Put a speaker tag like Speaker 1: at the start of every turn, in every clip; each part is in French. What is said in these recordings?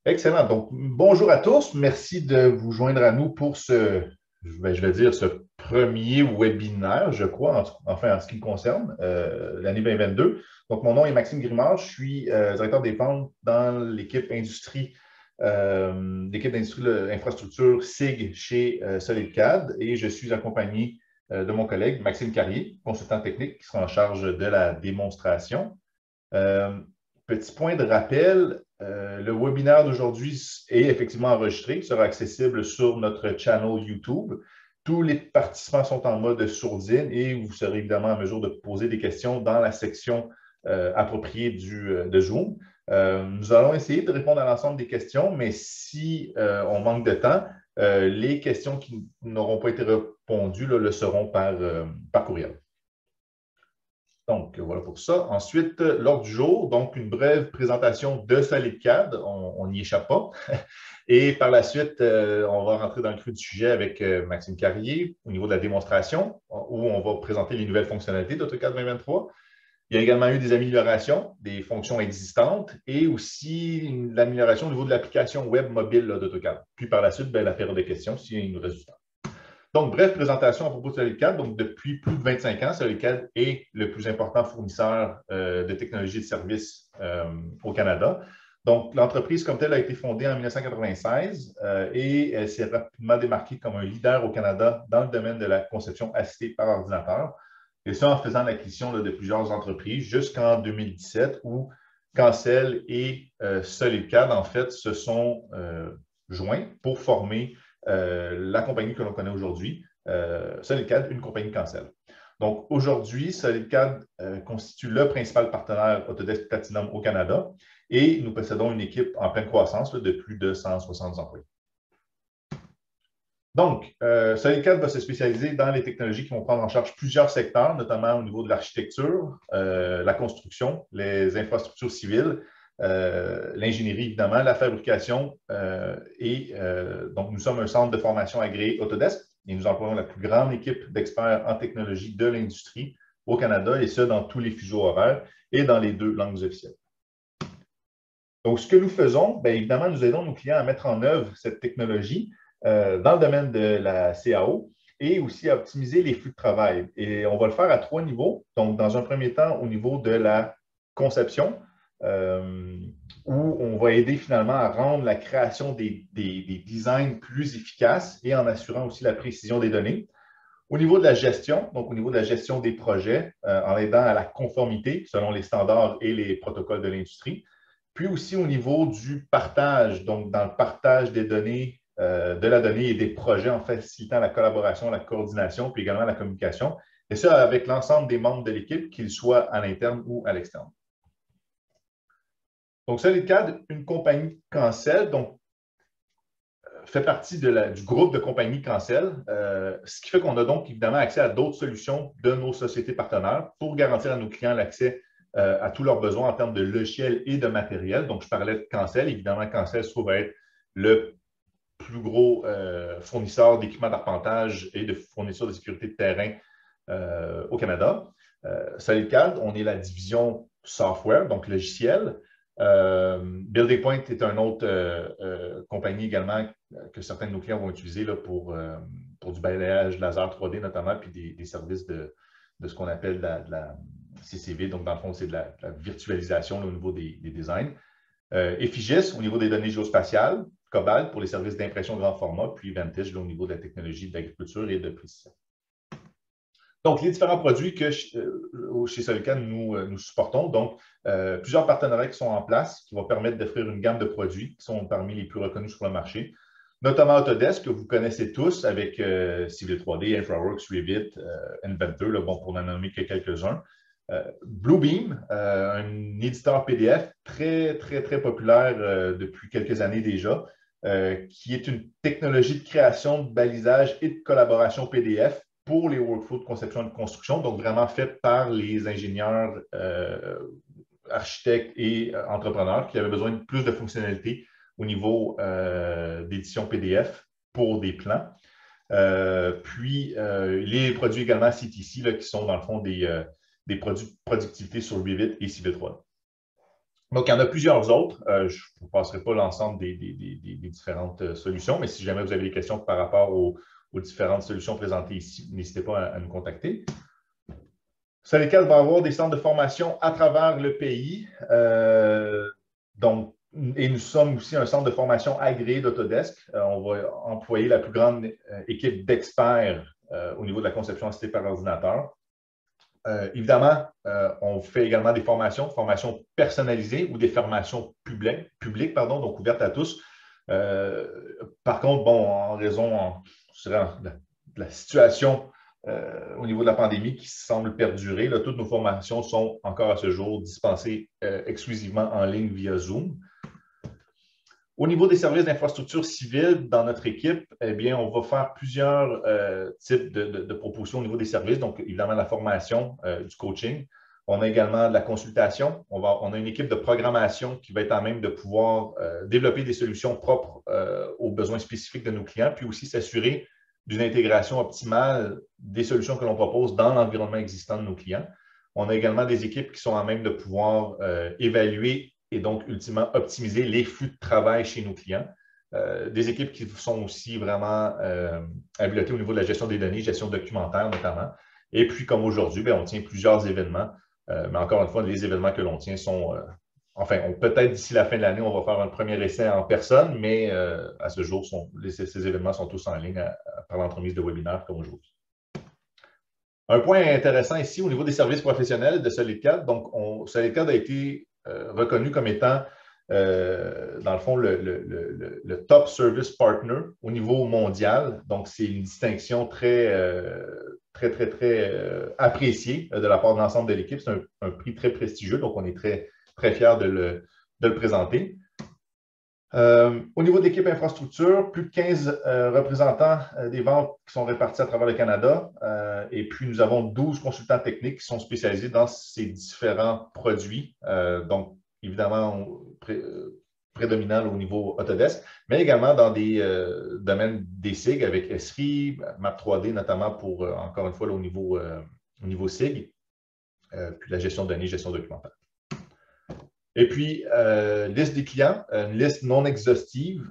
Speaker 1: Excellent. Donc, bonjour à tous. Merci de vous joindre à nous pour je vais dire, ce premier webinaire, je crois, enfin en ce qui me concerne, l'année 2022. Donc, mon nom est Maxime Grimard. Je suis directeur des ventes dans l'équipe d'industrie infrastructure SIG chez SolidCAD et je suis accompagné de mon collègue Maxime Carrier, consultant technique qui sera en charge de la démonstration. Euh, Petit point de rappel, le webinaire d'aujourd'hui est effectivement enregistré, sera accessible sur notre channel YouTube. Tous les participants sont en mode sourdine et vous serez évidemment en mesure de poser des questions dans la section appropriée de Zoom. Nous allons essayer de répondre à l'ensemble des questions, mais si on manque de temps, les questions qui n'auront pas été répondues le seront par courriel. Donc, voilà pour ça. Ensuite, l'ordre du jour, donc une brève présentation de SolidCAD, on n'y échappe pas. Et par la suite, on va rentrer dans le cru du sujet avec Maxime Carrier au niveau de la démonstration, où on va présenter les nouvelles fonctionnalités d'AutoCAD 2023. Il y a également eu des améliorations des fonctions existantes et aussi l'amélioration au niveau de l'application web mobile d'AutoCAD. Puis par la suite, la période de questions s'il nous reste du temps. Donc, bref, présentation à propos de SolidCAD. Donc, depuis plus de 25 ans, SolidCAD est le plus important fournisseur de technologies et de services au Canada. Donc, l'entreprise comme telle a été fondée en 1996 et elle s'est rapidement démarquée comme un leader au Canada dans le domaine de la conception assistée par ordinateur. Et ça, en faisant l'acquisition de plusieurs entreprises jusqu'en 2017 où Cancel et SolidCAD, en fait, se sont joints pour former la compagnie que l'on connaît aujourd'hui, SolidCAD, une compagnie Cancel. Donc, aujourd'hui, SolidCAD constitue le principal partenaire Autodesk Platinum au Canada et nous possédons une équipe en pleine croissance de plus de 160 employés. Donc, SolidCAD va se spécialiser dans les technologies qui vont prendre en charge plusieurs secteurs, notamment au niveau de l'architecture, la construction, les infrastructures civiles, l'ingénierie, évidemment, la fabrication. Donc, nous sommes un centre de formation agréé Autodesk et nous employons la plus grande équipe d'experts en technologie de l'industrie au Canada, et ce, dans tous les fuseaux horaires et dans les 2 langues officielles. Donc, ce que nous faisons, évidemment, nous aidons nos clients à mettre en œuvre cette technologie dans le domaine de la CAO et aussi à optimiser les flux de travail. Et on va le faire à 3 niveaux. Donc, dans un premier temps, au niveau de la conception, où on va aider finalement à rendre la création des designs plus efficaces et en assurant aussi la précision des données. Au niveau de la gestion, donc au niveau de la gestion des projets, en aidant à la conformité selon les standards et les protocoles de l'industrie. Puis aussi au niveau du partage, donc dans le partage des données, de la donnée et des projets en facilitant la collaboration, la coordination, puis également la communication. Et ça avec l'ensemble des membres de l'équipe, qu'ils soient à l'interne ou à l'externe. Donc, SolidCAD, une compagnie Cancel, donc fait partie du groupe de compagnies Cancel, ce qui fait qu'on a donc évidemment accès à d'autres solutions de nos sociétés partenaires pour garantir à nos clients l'accès à tous leurs besoins en termes de logiciels et de matériel. Donc, je parlais de Cancel. Évidemment, Cancel se trouve être le plus gros fournisseur d'équipements d'arpentage et de fournisseurs de sécurité de terrain au Canada. SolidCAD, on est la division software, donc logiciel. Building Point est une autre compagnie également que certains de nos clients vont utiliser là, pour du balayage laser 3D notamment, puis des services de ce qu'on appelle de la CCV. Donc, dans le fond, c'est de la virtualisation là, au niveau des designs. Effigies au niveau des données géospatiales, Cobalt pour les services d'impression grand format, puis Vantage là, au niveau de la technologie d'agriculture et de précision. Donc, les différents produits que chez SolidCAD, nous supportons, donc plusieurs partenariats qui sont en place qui vont permettre d'offrir une gamme de produits qui sont parmi les plus reconnus sur le marché, notamment Autodesk, que vous connaissez tous avec Civil 3D, InfraWorks, Revit, Inventor, là, bon, pour n'en nommer que quelques-uns. Bluebeam, un éditeur PDF très, très, très populaire depuis quelques années déjà, qui est une technologie de création, de balisage et de collaboration PDF pour les workflows de conception et de construction, donc vraiment fait par les ingénieurs, architectes et entrepreneurs qui avaient besoin de plus de fonctionnalités au niveau d'édition PDF pour des plans. Puis, les produits également CTC, là, qui sont dans le fond des produits de productivité sur Revit et Civil 3D. Donc, il y en a plusieurs autres. Je ne vous passerai pas l'ensemble des différentes solutions, mais si jamais vous avez des questions par rapport aux différentes solutions présentées ici, n'hésitez pas à nous contacter. Solical va avoir des centres de formation à travers le pays. Et nous sommes aussi un centre de formation agréé d'Autodesk. On va employer la plus grande équipe d'experts au niveau de la conception assistée par ordinateur. Évidemment, on fait également des formations personnalisées ou des formations publiques, donc ouvertes à tous. Par contre, bon, en raison de la situation au niveau de la pandémie qui semble perdurer, là, toutes nos formations sont encore à ce jour dispensées exclusivement en ligne via Zoom. Au niveau des services d'infrastructure civile dans notre équipe, eh bien, on va faire plusieurs types de propositions au niveau des services. Donc, évidemment, la formation, du coaching. On a également de la consultation. On a une équipe de programmation qui va être à même de pouvoir développer des solutions propres aux besoins spécifiques de nos clients, puis aussi s'assurer d'une intégration optimale des solutions que l'on propose dans l'environnement existant de nos clients. On a également des équipes qui sont à même de pouvoir évaluer et donc, ultimement, optimiser les flux de travail chez nos clients. Des équipes qui sont aussi vraiment habilitées au niveau de la gestion des données, gestion documentaire notamment. Et puis, comme aujourd'hui, on tient plusieurs événements. Mais encore une fois, les événements que l'on tient sont... peut-être d'ici la fin de l'année, on va faire un premier essai en personne, mais à ce jour, ces événements sont tous en ligne par l'entremise de webinaires comme aujourd'hui. Un point intéressant ici au niveau des services professionnels de SolidCAD. Donc, SolidCAD a été reconnu comme étant, dans le fond, le top service partner au niveau mondial. Donc, c'est une distinction très appréciée de la part de l'ensemble de l'équipe. C'est un prix très prestigieux, donc on est très, très fiers de le présenter. Au niveau de l'équipe infrastructure, plus de 15 représentants des ventes qui sont répartis à travers le Canada. Et puis, nous avons 12 consultants techniques qui sont spécialisés dans ces différents produits. Donc, évidemment, prédominant au niveau Autodesk, mais également dans des domaines des SIG avec Esri, Map 3D, notamment pour, encore une fois, là, au niveau SIG, puis la gestion de données, gestion documentaire. Et puis, liste des clients, une liste non exhaustive.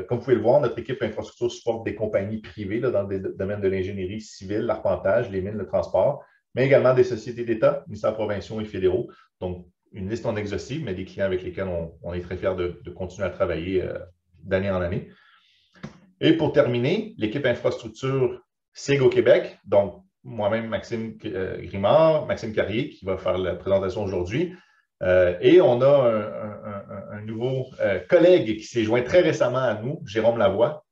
Speaker 1: Comme vous pouvez le voir, notre équipe infrastructure supporte des compagnies privées là, dans le domaine de l'ingénierie civile, l'arpentage, les mines, le transport, mais également des sociétés d'État, ministères provinciaux et fédéraux. Donc, une liste non exhaustive, mais des clients avec lesquels on est très fiers de continuer à travailler d'année en année. Et pour terminer, l'équipe infrastructure SIG au Québec, donc moi-même, Maxime Grimard, Maxime Carrier, qui va faire la présentation aujourd'hui. Et on a un nouveau collègue qui s'est joint très récemment à nous, Jérôme Lavoie.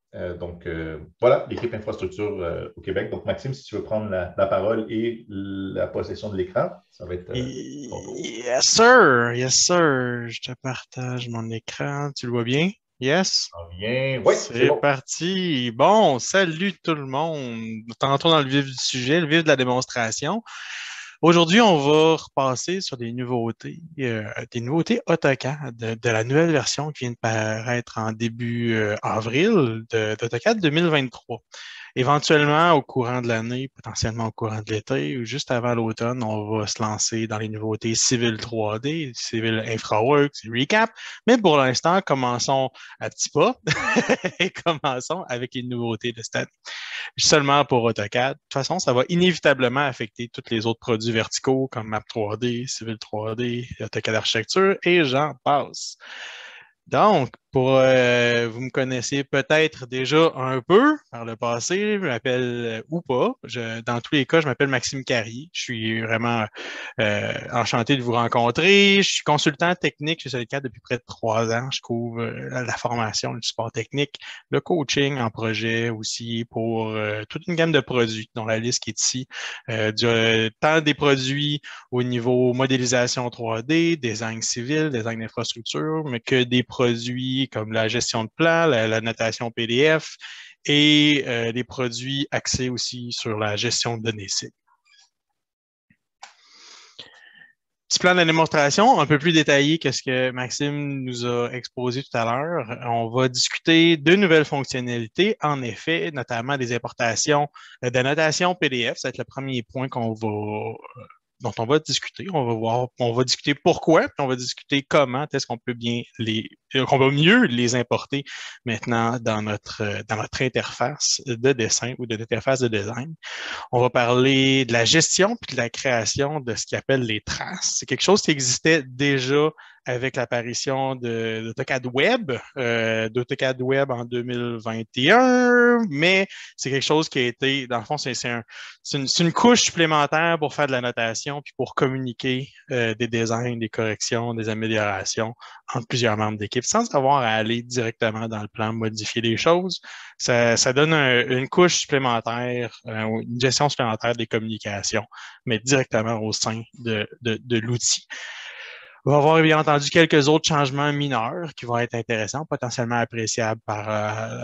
Speaker 1: Voilà, l'équipe infrastructure au Québec. Donc, Maxime, si tu veux prendre la parole et la possession de l'écran, ça va être ton tour.
Speaker 2: Yes, sir. Yes, sir. Je te partage mon écran. Tu le vois bien? Yes?
Speaker 1: Bien. Oui, c'est bon.
Speaker 2: Parti. Bon, salut tout le monde. Tantôt dans le vif du sujet, le vif de la démonstration. Aujourd'hui, on va repasser sur des nouveautés AutoCAD, de la nouvelle version qui vient de paraître en début avril d'AutoCAD 2023. Éventuellement, au courant de l'année, potentiellement au courant de l'été ou juste avant l'automne, on va se lancer dans les nouveautés Civil 3D, Civil InfraWorks, Recap. Mais pour l'instant, commençons à petits pas et commençons avec les nouveautés de cette année. Seulement pour AutoCAD. De toute façon, ça va inévitablement affecter tous les autres produits verticaux comme Map 3D, Civil 3D, AutoCAD Architecture et j'en passe. Donc, vous me connaissez peut-être déjà un peu par le passé, je m'appelle ou pas. Dans tous les cas, je m'appelle Maxime Carrier. Je suis vraiment enchanté de vous rencontrer. Je suis consultant technique chez SolidCAD depuis près de 3 ans. Je couvre la formation, le support technique, le coaching en projet aussi pour toute une gamme de produits, dont la liste qui est ici. Tant des produits au niveau modélisation 3D, design civil, design d'infrastructure, mais que des produits comme la gestion de plan, la notation PDF et des produits axés aussi sur la gestion de données SIG. Petit plan de la démonstration, un peu plus détaillé que ce que Maxime nous a exposé tout à l'heure. On va discuter de nouvelles fonctionnalités, en effet, notamment des importations de notation PDF. Ça va être le premier point qu'on va dont on va discuter. On va discuter pourquoi, puis on va discuter comment est-ce qu'on peut qu'on va mieux les importer maintenant dans notre interface de dessin ou de l'interface de design. On va parler de la gestion puis de la création de ce qu'ils appellent les traces. C'est quelque chose qui existait déjà avec l'apparition d'AutoCAD Web, d'AutoCAD Web en 2021, mais c'est quelque chose qui a été, dans le fond, c'est une couche supplémentaire pour faire de la notation puis pour communiquer des designs, des corrections, des améliorations entre plusieurs membres d'équipe sans avoir à aller directement dans le plan modifier des choses. Ça donne une couche supplémentaire, une gestion supplémentaire des communications, mais directement au sein de l'outil. On va avoir bien entendu quelques autres changements mineurs qui vont être intéressants, potentiellement appréciables par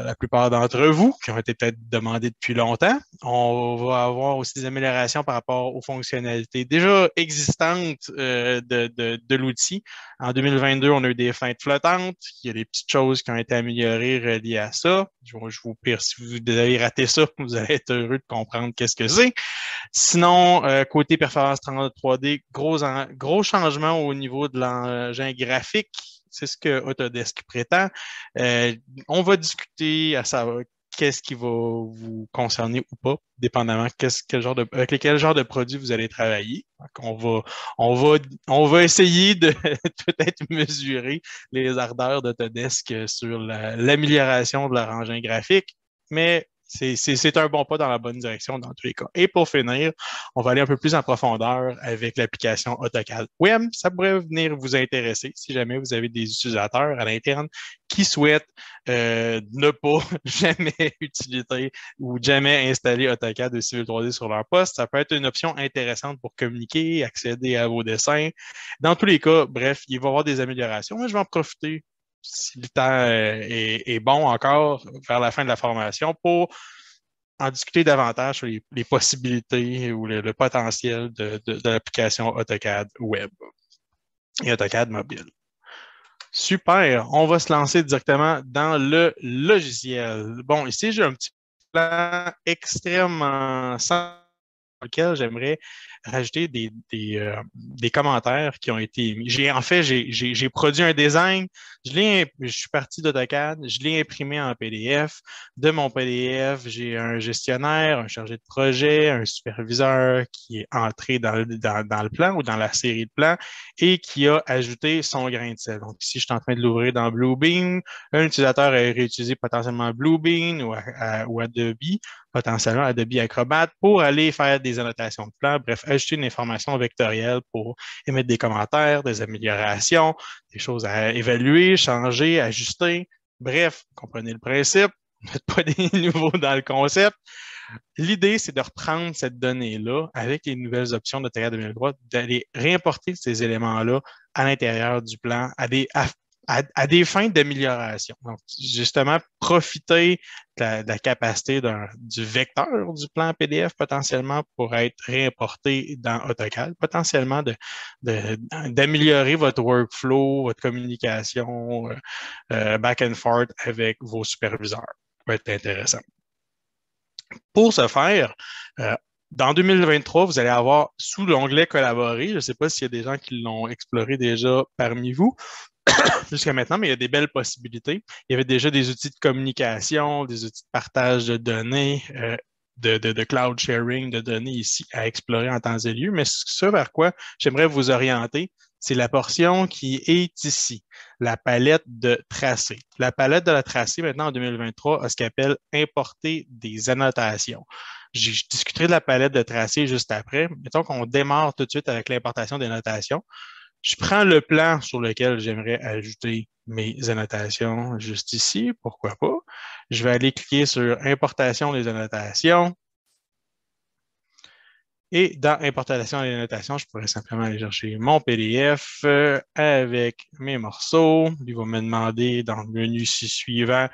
Speaker 2: la plupart d'entre vous, qui ont été peut-être demandés depuis longtemps. On va avoir aussi des améliorations par rapport aux fonctionnalités déjà existantes de l'outil. En 2022, on a eu des fenêtres flottantes. Il y a des petites choses qui ont été améliorées reliées à ça. Si vous avez raté ça, vous allez être heureux de comprendre qu'est-ce que c'est. Sinon, côté performance 3D, gros changement au niveau de l'engin graphique. C'est ce que Autodesk prétend. On va discuter à savoir qu'est-ce qui va vous concerner ou pas, dépendamment avec quel genre de produit vous allez travailler. Donc, on va essayer de peut-être mesurer les ardeurs d'Autodesk sur l'amélioration de leur engin graphique, mais c'est un bon pas dans la bonne direction dans tous les cas. Et pour finir, on va aller un peu plus en profondeur avec l'application AutoCAD Web. Ça pourrait venir vous intéresser si jamais vous avez des utilisateurs à l'interne qui souhaitent ne pas jamais utiliser ou jamais installer AutoCAD ou Civil 3D sur leur poste. Ça peut être une option intéressante pour communiquer, accéder à vos dessins. Dans tous les cas, bref, il va y avoir des améliorations, mais je vais en profiter si le temps est bon encore vers la fin de la formation pour en discuter davantage sur les possibilités ou le potentiel de l'application AutoCAD Web et AutoCAD Mobile. Super, on va se lancer directement dans le logiciel. Bon, ici, j'ai un petit plan extrêmement simple dans lequel j'aimerais rajouter des commentaires qui ont été émis. J'ai produit un design, je suis parti d'AutoCAD, je l'ai imprimé en PDF. De mon PDF, j'ai un gestionnaire, un chargé de projet, un superviseur qui est entré dans le plan ou dans la série de plans et qui a ajouté son grain de sel. Donc ici, je suis en train de l'ouvrir dans Bluebeam. Un utilisateur a réutilisé potentiellement Bluebeam ou Adobe, potentiellement Adobe Acrobat, pour aller faire des annotations de plans, bref, ajouter une information vectorielle pour émettre des commentaires, des améliorations, des choses à évaluer, changer, ajuster. Bref, comprenez le principe, ne faites pas des nouveaux dans le concept. L'idée, c'est de reprendre cette donnée-là avec les nouvelles options de TR 2003, d'aller réimporter ces éléments-là à l'intérieur du plan, à des fins d'amélioration. Donc, justement, profiter de la capacité du vecteur du plan PDF potentiellement pour être réimporté dans AutoCAD, potentiellement d'améliorer votre workflow, votre communication back and forth avec vos superviseurs. Ça peut être intéressant. Pour ce faire, dans 2023, vous allez avoir sous l'onglet Collaborer, je ne sais pas s'il y a des gens qui l'ont exploré déjà parmi vous, jusqu'à maintenant, mais il y a des belles possibilités. Il y avait déjà des outils de communication, des outils de partage de données, de cloud sharing de données ici à explorer en temps et lieu. Mais ce vers quoi j'aimerais vous orienter, c'est la portion qui est ici, la palette de tracés. La palette de la tracée, maintenant, en 2023, a ce qu'elle appelle importer des annotations. Je discuterai de la palette de tracés juste après. Mettons qu'on démarre tout de suite avec l'importation des notations. Je prends le plan sur lequel j'aimerais ajouter mes annotations juste ici, pourquoi pas. Je vais aller cliquer sur Importation des annotations. Et dans Importation des annotations, je pourrais simplement aller chercher mon PDF avec mes morceaux. Il va me demander dans le menu suivant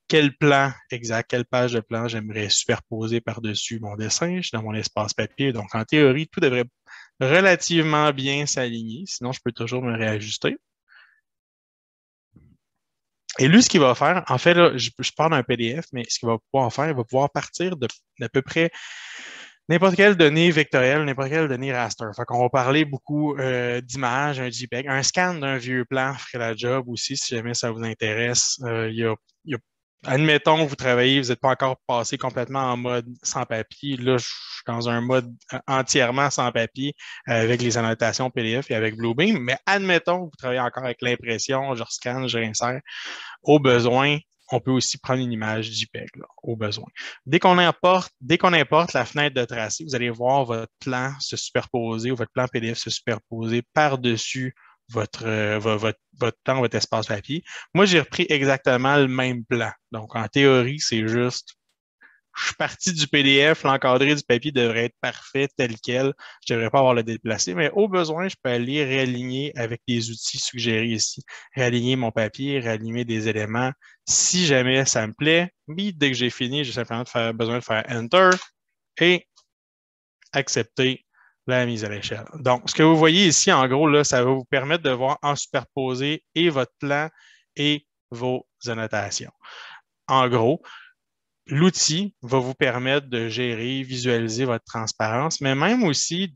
Speaker 2: quel plan exact, quelle page de plan j'aimerais superposer par-dessus mon dessin. Je suis dans mon espace papier, donc en théorie, tout devrait relativement bien s'aligner. Sinon, je peux toujours me réajuster. Et lui, ce qu'il va faire, en fait, là, je pars d'un PDF, mais ce qu'il va pouvoir faire, il va pouvoir partir d'à peu près N'importe quelle donnée vectorielle, n'importe quelle donnée raster. Fait qu'on va parler beaucoup d'images, un JPEG. Un scan d'un vieux plan ferait la job aussi, si jamais ça vous intéresse. Admettons que vous travaillez, vous n'êtes pas encore passé complètement en mode sans papier. Là, je suis dans un mode entièrement sans papier avec les annotations PDF et avec Bluebeam. Mais admettons que vous travaillez encore avec l'impression, je rescanne, je réinsère. Au besoin, on peut aussi prendre une image JPEG, là, au besoin. Dès qu'on importe la fenêtre de tracé, vous allez voir votre plan se superposer ou votre plan PDF se superposer par-dessus votre plan, votre espace papier. Moi, j'ai repris exactement le même plan. Donc, en théorie, c'est juste je suis parti du PDF, l'encadré du papier devrait être parfait tel quel. Je ne devrais pas avoir le déplacé, mais au besoin, je peux aller réaligner avec les outils suggérés ici. Réaligner mon papier, réaligner des éléments si jamais ça me plaît. Mais dès que j'ai fini, j'ai simplement besoin de faire Enter et accepter la mise à l'échelle. Donc, ce que vous voyez ici, en gros, là, ça va vous permettre de voir en superposer et votre plan et vos annotations. En gros, l'outil va vous permettre de gérer, visualiser votre transparence, mais même aussi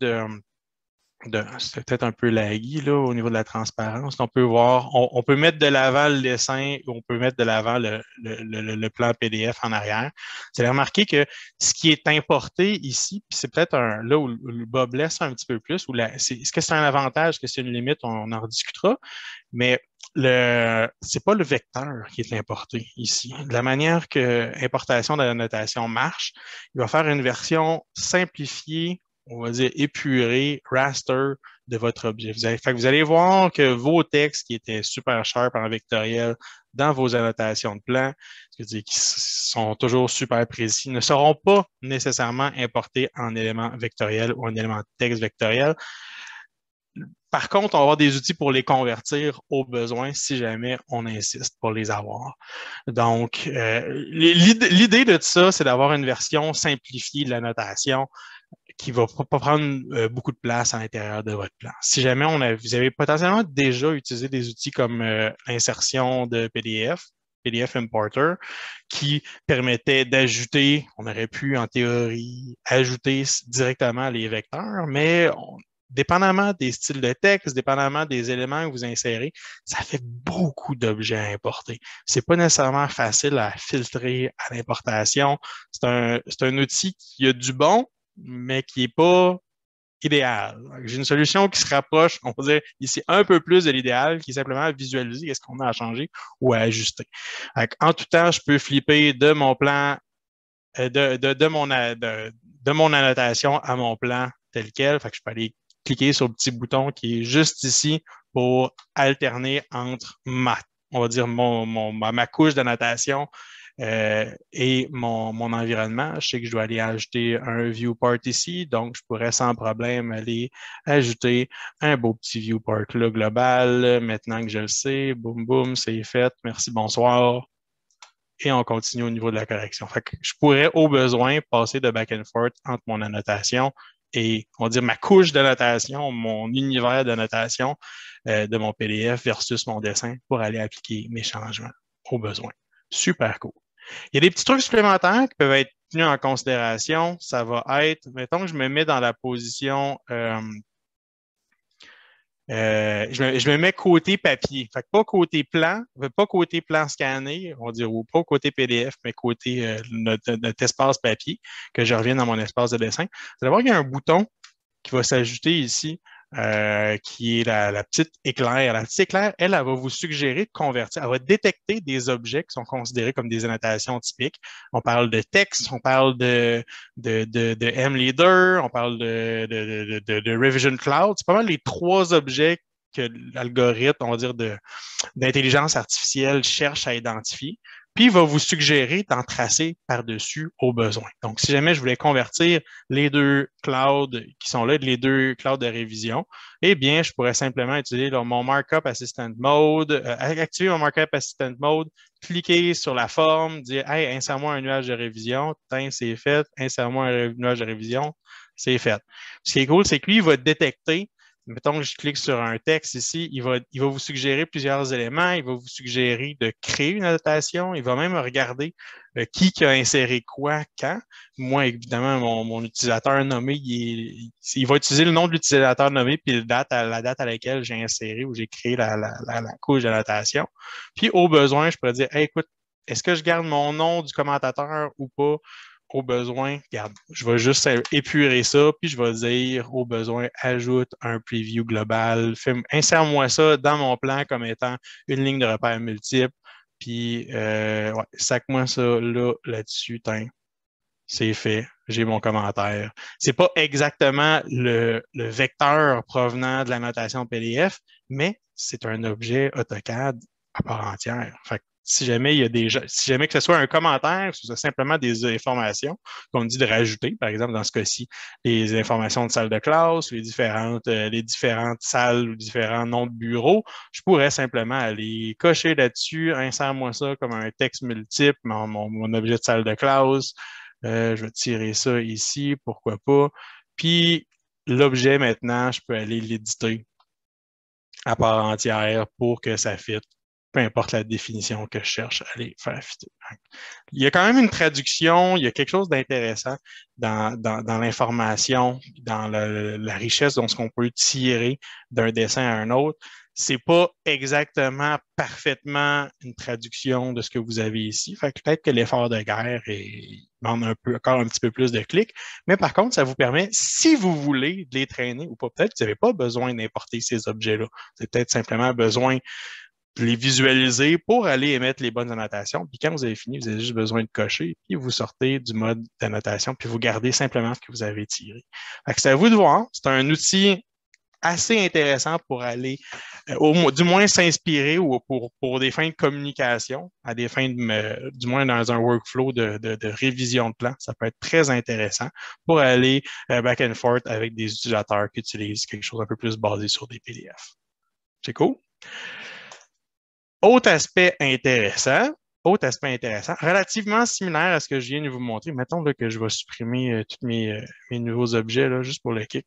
Speaker 2: c'est peut-être un peu laggy là, au niveau de la transparence. On peut voir, on peut mettre de l'avant le dessin ou on peut mettre de l'avant le plan PDF en arrière. Vous allez remarquer que ce qui est importé ici, puis c'est peut-être là où le bas blesse un petit peu plus, est-ce que c'est un avantage, est-ce que c'est une limite, on en rediscutera, mais c'est pas le vecteur qui est importé ici. De la manière que l'importation de la notation marche, il va faire une version simplifiée, on va dire épurée, raster de votre objet. Vous allez voir que vos textes qui étaient super sharp en vectoriel dans vos annotations de plan, qui sont toujours super précis, ne seront pas nécessairement importés en élément vectoriel ou en élément de texte vectoriel. Par contre, on va avoir des outils pour les convertir aux besoins si jamais on insiste pour les avoir. Donc, l'idée de ça, c'est d'avoir une version simplifiée de la notation qui ne va pas prendre beaucoup de place à l'intérieur de votre plan. Si jamais vous avez potentiellement déjà utilisé des outils comme l'insertion de PDF, PDF Importer, qui permettait d'ajouter, on aurait pu en théorie ajouter directement les vecteurs, mais dépendamment des styles de texte, dépendamment des éléments que vous insérez, ça fait beaucoup d'objets à importer. C'est pas nécessairement facile à filtrer à l'importation. C'est un outil qui a du bon, mais qui n'est pas idéal. J'ai une solution qui se rapproche, on va dire ici, un peu plus de l'idéal, qui est simplement à visualiser qu'est-ce qu'on a à changer ou à ajuster. En tout temps, je peux flipper de mon plan, de mon annotation à mon plan tel quel. Fait que je peux aller cliquer sur le petit bouton qui est juste ici pour alterner entre on va dire ma couche d'annotation et mon environnement. Je sais que je dois aller ajouter un viewport ici, donc je pourrais sans problème aller ajouter un beau petit viewport là, global. Maintenant que je le sais, boum, boum, c'est fait. Merci, bonsoir. Et on continue au niveau de la correction. Fait que je pourrais, au besoin, passer de back and forth entre mon annotation et, on va dire, ma couche d'annotation, mon univers d'annotation de mon PDF versus mon dessin pour aller appliquer mes changements au besoin. Super cool. Il y a des petits trucs supplémentaires qui peuvent être tenus en considération. Ça va être, mettons que je me mets dans la position, je me mets côté papier. Fait que pas côté plan scanné, on va dire, ou pas côté PDF, mais côté notre espace papier, que je revienne dans mon espace de dessin. Vous allez voir qu'il y a un bouton qui va s'ajouter ici, qui est la petite éclair. La petite éclair, elle va vous suggérer de convertir. Elle va détecter des objets qui sont considérés comme des annotations typiques. On parle de texte, on parle de MLeader, on parle de Revision Cloud. C'est pas mal les trois objets que l'algorithme, on va dire, d'intelligence artificielle cherche à identifier. Puis, il va vous suggérer d'en tracer par-dessus au besoin. Donc, si jamais je voulais convertir les deux clouds qui sont là, les deux clouds de révision, eh bien, je pourrais simplement utiliser mon Markup Assistant Mode, activer mon Markup Assistant Mode, cliquer sur la forme, dire « Hey, insère-moi un nuage de révision. » C'est fait. « Insère-moi un nuage de révision. » C'est fait. Ce qui est cool, c'est que lui, il va détecter Mettons que je clique sur un texte ici, il va vous suggérer plusieurs éléments, il va vous suggérer de créer une annotation, il va même regarder qui a inséré quoi, quand. Moi, évidemment, mon utilisateur nommé, il va utiliser le nom de l'utilisateur nommé puis la date à laquelle j'ai inséré ou j'ai créé la couche d'annotation. Puis, au besoin, je pourrais dire, hey, écoute, est-ce que je garde mon nom du commentateur ou pas? Au besoin, regarde, je vais juste épurer ça, puis je vais dire au besoin, ajoute un preview global, insère-moi ça dans mon plan comme étant une ligne de repère multiple, puis ouais, sac-moi ça là-dessus, c'est fait, j'ai mon commentaire. C'est pas exactement le vecteur provenant de la notation PDF, mais c'est un objet AutoCAD à part entière. Fait que si jamais si jamais que ce soit un commentaire, que ce soit simplement des informations qu'on dit de rajouter, par exemple, dans ce cas-ci, les informations de salle de classe, les différentes salles ou différents noms de bureaux, je pourrais simplement aller cocher là-dessus, insère-moi ça comme un texte multiple, mon objet de salle de classe. Je vais tirer ça ici, pourquoi pas. Puis l'objet, maintenant, je peux aller l'éditer à part entière pour que ça fitte, peu importe la définition que je cherche à aller faire fitter. Il y a quand même une traduction, il y a quelque chose d'intéressant dans l'information, dans la richesse de ce qu'on peut tirer d'un dessin à un autre. C'est pas exactement parfaitement une traduction de ce que vous avez ici. Fait que peut-être que l'effort de guerre demande encore un petit peu plus de clics. Mais par contre, ça vous permet, si vous voulez de les traîner ou pas, peut-être que vous n'avez pas besoin d'importer ces objets-là. Vous avez peut-être simplement besoin de les visualiser pour aller émettre les bonnes annotations. Puis quand vous avez fini, vous avez juste besoin de cocher, puis vous sortez du mode d'annotation, puis vous gardez simplement ce que vous avez tiré. Fait que c'est à vous de voir. C'est un outil assez intéressant pour aller, du moins s'inspirer ou pour des fins de communication, à des fins du moins dans un workflow de révision de plan. Ça peut être très intéressant pour aller back and forth avec des utilisateurs qui utilisent quelque chose un peu plus basé sur des PDF. C'est cool? Autre aspect intéressant, relativement similaire à ce que je viens de vous montrer. Mettons là, que je vais supprimer tous mes nouveaux objets là, juste pour le kick.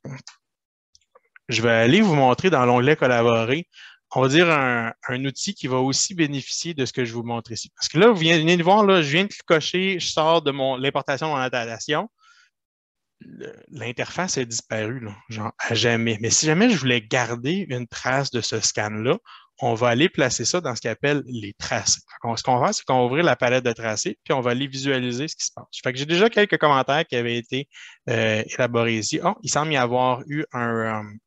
Speaker 2: Je vais aller vous montrer dans l'onglet Collaborer, on va dire un outil qui va aussi bénéficier de ce que je vous montre ici. Parce que là, vous venez de voir, là, je viens de cocher, je sors de l'importation de mon annotation. L'interface est disparue, là, genre à jamais. Mais si jamais je voulais garder une trace de ce scan-là, on va aller placer ça dans ce qu'on appelle les tracés. Ce qu'on va faire, c'est qu'on va ouvrir la palette de tracés, puis on va aller visualiser ce qui se passe. Fait que j'ai déjà quelques commentaires qui avaient été élaborés ici. Oh, il semble y avoir eu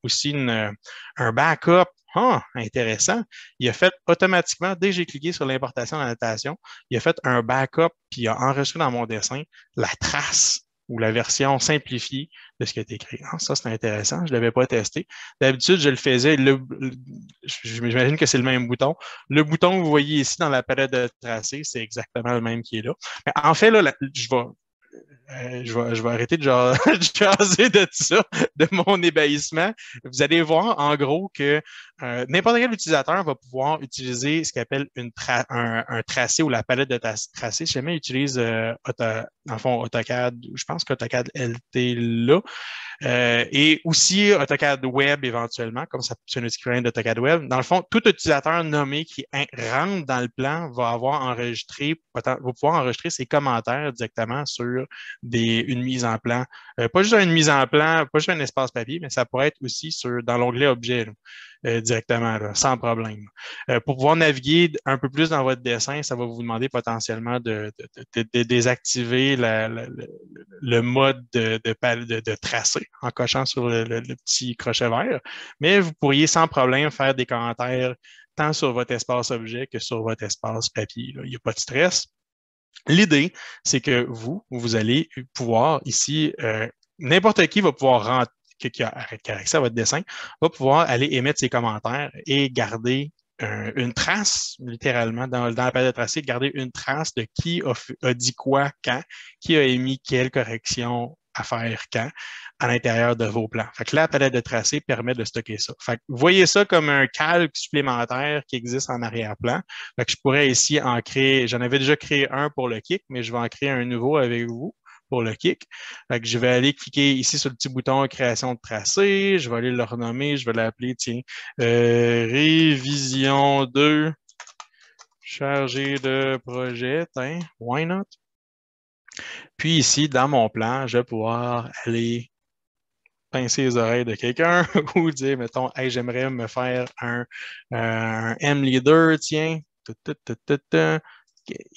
Speaker 2: aussi un backup. Ah, intéressant. Il a fait automatiquement, dès que j'ai cliqué sur l'importation d'annotation, il a fait un backup, puis il a enregistré dans mon dessin la trace ou la version simplifiée de ce qui a été écrit. Ah, ça, c'est intéressant. Je ne l'avais pas testé. D'habitude, je le faisais. J'imagine que c'est le même bouton. Le bouton que vous voyez ici dans la palette de tracé, c'est exactement le même qui est là. Mais en fait, là, je vais arrêter de jaser de ça, de mon ébahissement. Vous allez voir en gros que n'importe quel utilisateur va pouvoir utiliser ce qu'il appelle un tracé ou la palette de tracé. Si jamais il utilise dans le fond AutoCAD, je pense qu'AutoCAD LT là, et aussi AutoCAD Web éventuellement, comme ça c'est un outil qui vient d'AutoCAD Web. Dans le fond, tout utilisateur nommé qui rentre dans le plan va pouvoir enregistrer ses commentaires directement sur une mise en plan. Pas juste une mise en plan, pas juste un espace papier, mais ça pourrait être aussi dans l'onglet objet. Directement, là, sans problème. Pour pouvoir naviguer un peu plus dans votre dessin, ça va vous demander potentiellement de désactiver le mode de tracé en cochant sur le petit crochet vert. Mais vous pourriez sans problème faire des commentaires tant sur votre espace objet que sur votre espace papier. Là. Il n'y a pas de stress. L'idée, c'est que vous allez pouvoir ici, n'importe qui va pouvoir rentrer qui a accès à votre dessin, va pouvoir aller émettre ses commentaires et garder une trace, littéralement, dans la palette de tracé, garder une trace de qui a dit quoi, quand, qui a émis quelle correction à faire quand à l'intérieur de vos plans. Fait que la palette de tracé permet de stocker ça. Fait que voyez ça comme un calque supplémentaire qui existe en arrière-plan. Fait que je pourrais ici en créer, j'en avais déjà créé un pour le kick, mais je vais en créer un nouveau avec vous pour le kick. Fait que je vais aller cliquer ici sur le petit bouton création de tracé. Je vais aller le renommer. Je vais l'appeler, tiens, révision 2, chargé de projet. Tiens, why not? Puis ici, dans mon plan, je vais pouvoir aller pincer les oreilles de quelqu'un ou dire, mettons, hey, j'aimerais me faire un M-Leader, tiens.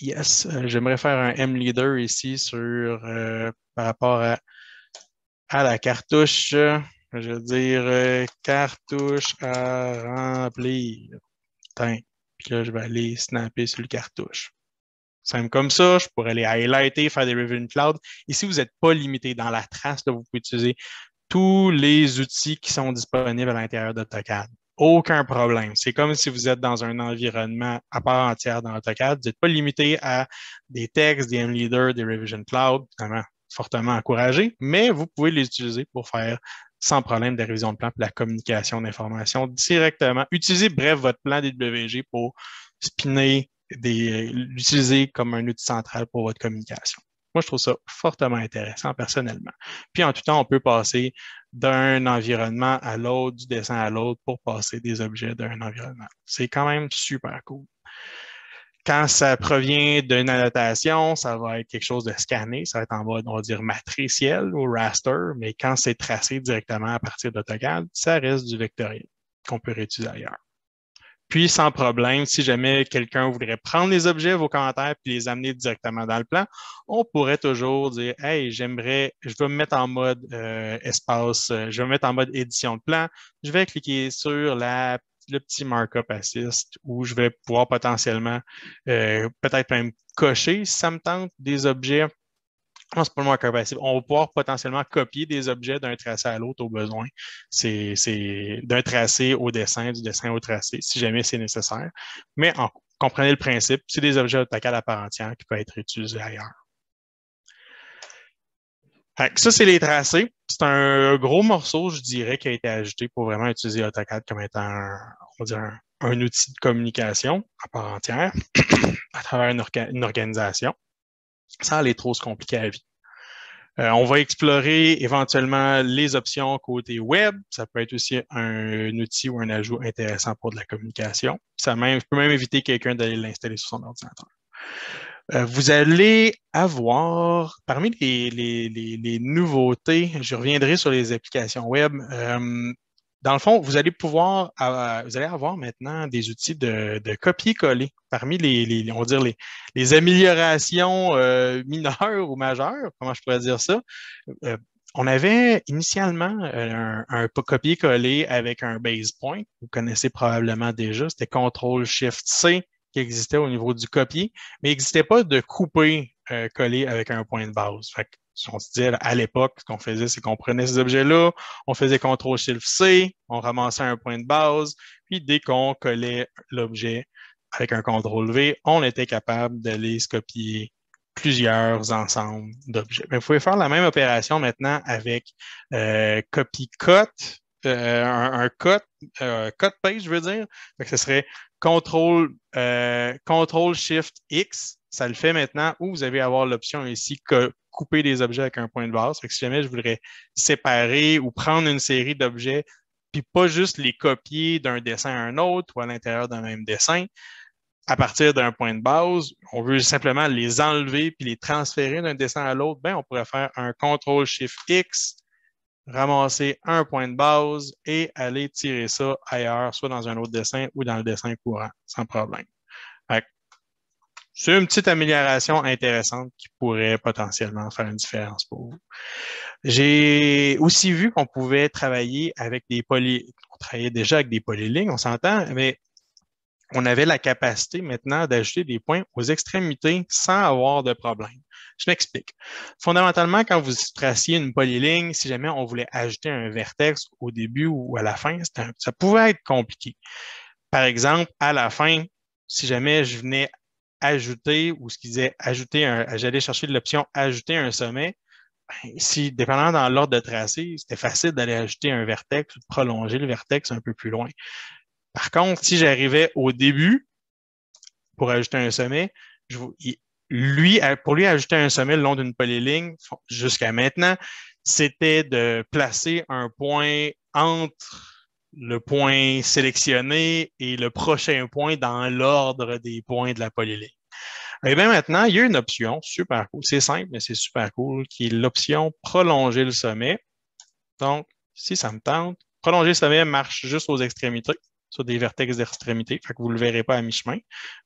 Speaker 2: Yes, j'aimerais faire un M-Leader ici par rapport à la cartouche. Je veux dire cartouche à remplir. Tiens. Puis là, je vais aller snapper sur le cartouche. Simple comme ça, je pourrais aller highlighter, faire des Revenue Cloud. Ici, vous n'êtes pas limité dans la trace, là, vous pouvez utiliser tous les outils qui sont disponibles à l'intérieur d'AutoCAD. Aucun problème. C'est comme si vous êtes dans un environnement à part entière dans AutoCAD. Vous n'êtes pas limité à des textes, des MLeader, des Revision Cloud, évidemment, fortement encouragé, mais vous pouvez les utiliser pour faire sans problème des révisions de plan et la communication d'informations directement. Utilisez, bref, votre plan DWG pour spinner, l'utiliser comme un outil central pour votre communication. Moi, je trouve ça fortement intéressant personnellement. Puis en tout temps, on peut passer d'un environnement à l'autre, du dessin à l'autre pour passer des objets d'un environnement. C'est quand même super cool. Quand ça provient d'une annotation, ça va être quelque chose de scanné, ça va être en mode, on va dire, matriciel ou raster, mais quand c'est tracé directement à partir d'AutoCAD, ça reste du vectoriel qu'on peut réutiliser ailleurs. Puis, sans problème, si jamais quelqu'un voudrait prendre les objets, vos commentaires, puis les amener directement dans le plan, on pourrait toujours dire, hey, je vais me mettre en mode espace, je vais me mettre en mode édition de plan, je vais cliquer sur le petit markup assist où je vais pouvoir potentiellement, peut-être même cocher si ça me tente des objets. Non, c'est pas le markup assist. On va pouvoir potentiellement copier des objets d'un tracé à l'autre au besoin. C'est d'un tracé au dessin, du dessin au tracé, si jamais c'est nécessaire. Mais comprenez le principe, c'est des objets AutoCAD à part entière qui peuvent être utilisés ailleurs. Ça, c'est les tracés. C'est un gros morceau, je dirais, qui a été ajouté pour vraiment utiliser AutoCAD comme étant un outil de communication à part entière à travers une organisation, sans aller trop se compliquer la vie. On va explorer éventuellement les options côté web. Ça peut être aussi un outil ou un ajout intéressant pour de la communication. Ça peut même éviter quelqu'un d'aller l'installer sur son ordinateur. Vous allez avoir, parmi les nouveautés, je reviendrai sur les applications web. Dans le fond, vous allez avoir maintenant des outils de copier-coller parmi on va dire les améliorations mineures ou majeures, comment je pourrais dire ça. On avait initialement un copier-coller avec un base point. Vous connaissez probablement déjà, c'était CTRL-SHIFT-C qui existait au niveau du copier, mais il n'existait pas de couper-coller avec un point de base. Fait que, on se disait à l'époque, ce qu'on faisait, c'est qu'on prenait ces objets-là, on faisait CTRL-SHIFT-C, on ramassait un point de base, puis dès qu'on collait l'objet avec un CTRL-V, on était capable d'aller se copier plusieurs ensembles d'objets. Mais vous pouvez faire la même opération maintenant avec copy-cut, un cut page, je veux dire. Donc, ce serait Ctrl-Shift-X, ça le fait maintenant, ou vous allez avoir l'option ici couper des objets avec un point de base. Fait que si jamais je voudrais séparer ou prendre une série d'objets, puis pas juste les copier d'un dessin à un autre ou à l'intérieur d'un même dessin, à partir d'un point de base, on veut simplement les enlever puis les transférer d'un dessin à l'autre, ben on pourrait faire un Ctrl-Shift-X, ramasser un point de base et aller tirer ça ailleurs, soit dans un autre dessin ou dans le dessin courant, sans problème. C'est une petite amélioration intéressante qui pourrait potentiellement faire une différence pour vous. J'ai aussi vu qu'on pouvait travailler avec on travaillait déjà avec des polylignes, on s'entend, mais on avait la capacité maintenant d'ajouter des points aux extrémités sans avoir de problème. Je m'explique. Fondamentalement, quand vous traciez une polyligne, si jamais on voulait ajouter un vertex au début ou à la fin, ça pouvait être compliqué. Par exemple, à la fin, si jamais je venais ajouter ou ce qu'il disait j'allais chercher l'option ajouter un sommet, si, dépendant dans l'ordre de tracé, c'était facile d'aller ajouter un vertex ou de prolonger le vertex un peu plus loin. Par contre, si j'arrivais au début pour ajouter un sommet, Pour lui, ajouter un sommet le long d'une polyligne, jusqu'à maintenant, c'était de placer un point entre le point sélectionné et le prochain point dans l'ordre des points de la polyligne. Et bien maintenant, il y a une option super cool. C'est simple, mais c'est super cool, qui est l'option prolonger le sommet. Donc, si ça me tente, prolonger le sommet marche juste aux extrémités, sur des vertex d'extrémité, fait que vous ne le verrez pas à mi-chemin.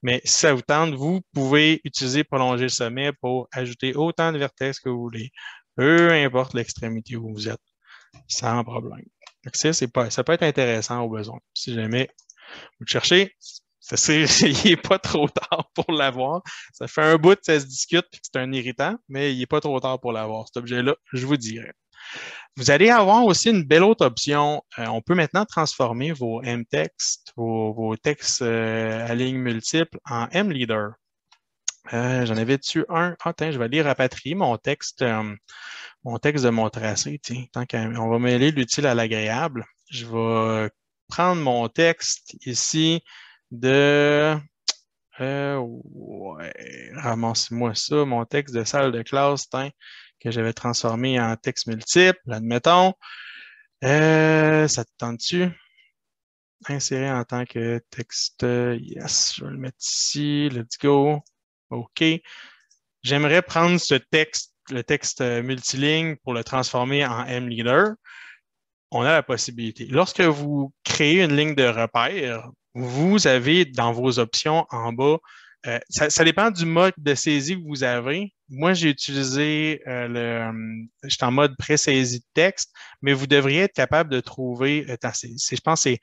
Speaker 2: Mais si ça vous tente, vous pouvez utiliser prolonger le sommet pour ajouter autant de vertex que vous voulez, peu importe l'extrémité où vous êtes, sans problème. Donc, ça peut être intéressant au besoin. Si jamais vous le cherchez, il n'est pas trop tard pour l'avoir. Ça fait un bout que ça se discute, c'est un irritant, mais il n'est pas trop tard pour l'avoir, cet objet-là, je vous dirais. Vous allez avoir aussi une belle autre option. On peut maintenant transformer vos M-textes, vos textes à lignes multiples en M-leader. J'en avais dessus un. Attends, je vais aller rapatrier mon texte de mon tracé. Tiens, on va mêler l'utile à l'agréable. Je vais prendre mon texte ici de... ouais, ramasse-moi ça, mon texte de salle de classe, que j'avais transformé en texte multiple, admettons. Ça te tente-tu? Insérer en tant que texte. Yes, je vais le mettre ici. Let's go. OK. J'aimerais prendre ce texte, le texte multiligne, pour le transformer en M-leader. On a la possibilité. Lorsque vous créez une ligne de repère, vous avez dans vos options en bas, ça dépend du mode de saisie que vous avez. Moi, j'ai utilisé je suis en mode pré-saisie de texte, mais vous devriez être capable de trouver, je pense que c'est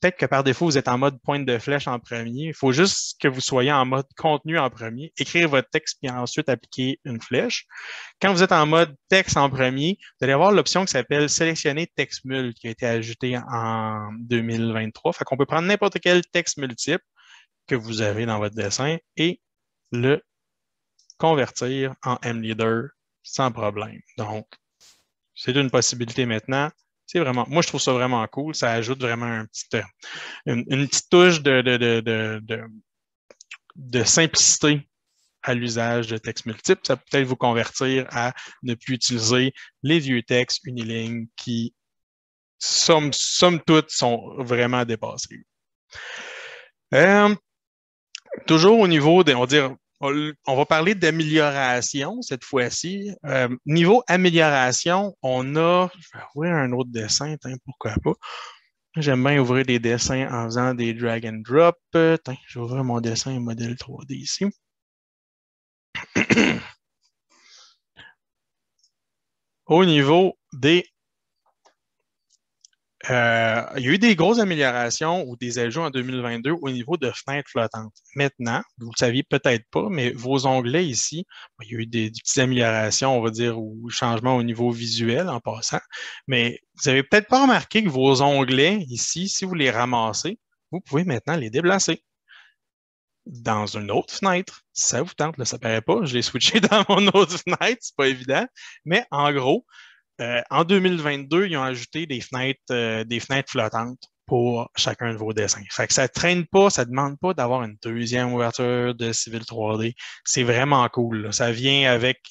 Speaker 2: peut-être que par défaut, vous êtes en mode pointe de flèche en premier. Il faut juste que vous soyez en mode contenu en premier, écrire votre texte, puis ensuite appliquer une flèche. Quand vous êtes en mode texte en premier, vous allez avoir l'option qui s'appelle sélectionner texte mul qui a été ajoutée en 2023. Fait qu'on peut prendre n'importe quel texte multiple que vous avez dans votre dessin et le convertir en M-leader sans problème. Donc, c'est une possibilité maintenant. C'est vraiment, moi, je trouve ça vraiment cool. Ça ajoute vraiment une petite touche de simplicité à l'usage de textes multiples. Ça peut peut-être vous convertir à ne plus utiliser les vieux textes unilignes qui, somme toute, sont vraiment dépassés. Toujours au niveau on va dire, on va parler d'amélioration cette fois-ci. Niveau amélioration, on a, je vais ouvrir un autre dessin, pourquoi pas. J'aime bien ouvrir des dessins en faisant des drag and drop. Je vais ouvrir mon dessin modèle 3D ici. Au niveau des... il y a eu des grosses améliorations ou des ajouts en 2022 au niveau de fenêtres flottantes. Maintenant, vous ne le saviez peut-être pas, mais vos onglets ici, il y a eu des petites améliorations, on va dire, ou changements au niveau visuel en passant. Mais vous n'avez peut-être pas remarqué que vos onglets ici, si vous les ramassez, vous pouvez maintenant les déplacer dans une autre fenêtre. Si ça vous tente, là, ça ne paraît pas. Je l'ai switché dans mon autre fenêtre, c'est pas évident. Mais en gros, en 2022, ils ont ajouté des fenêtres flottantes pour chacun de vos dessins. Fait que ça ne traîne pas, ça ne demande pas d'avoir une deuxième ouverture de Civil 3D. C'est vraiment cool. Là. Ça vient avec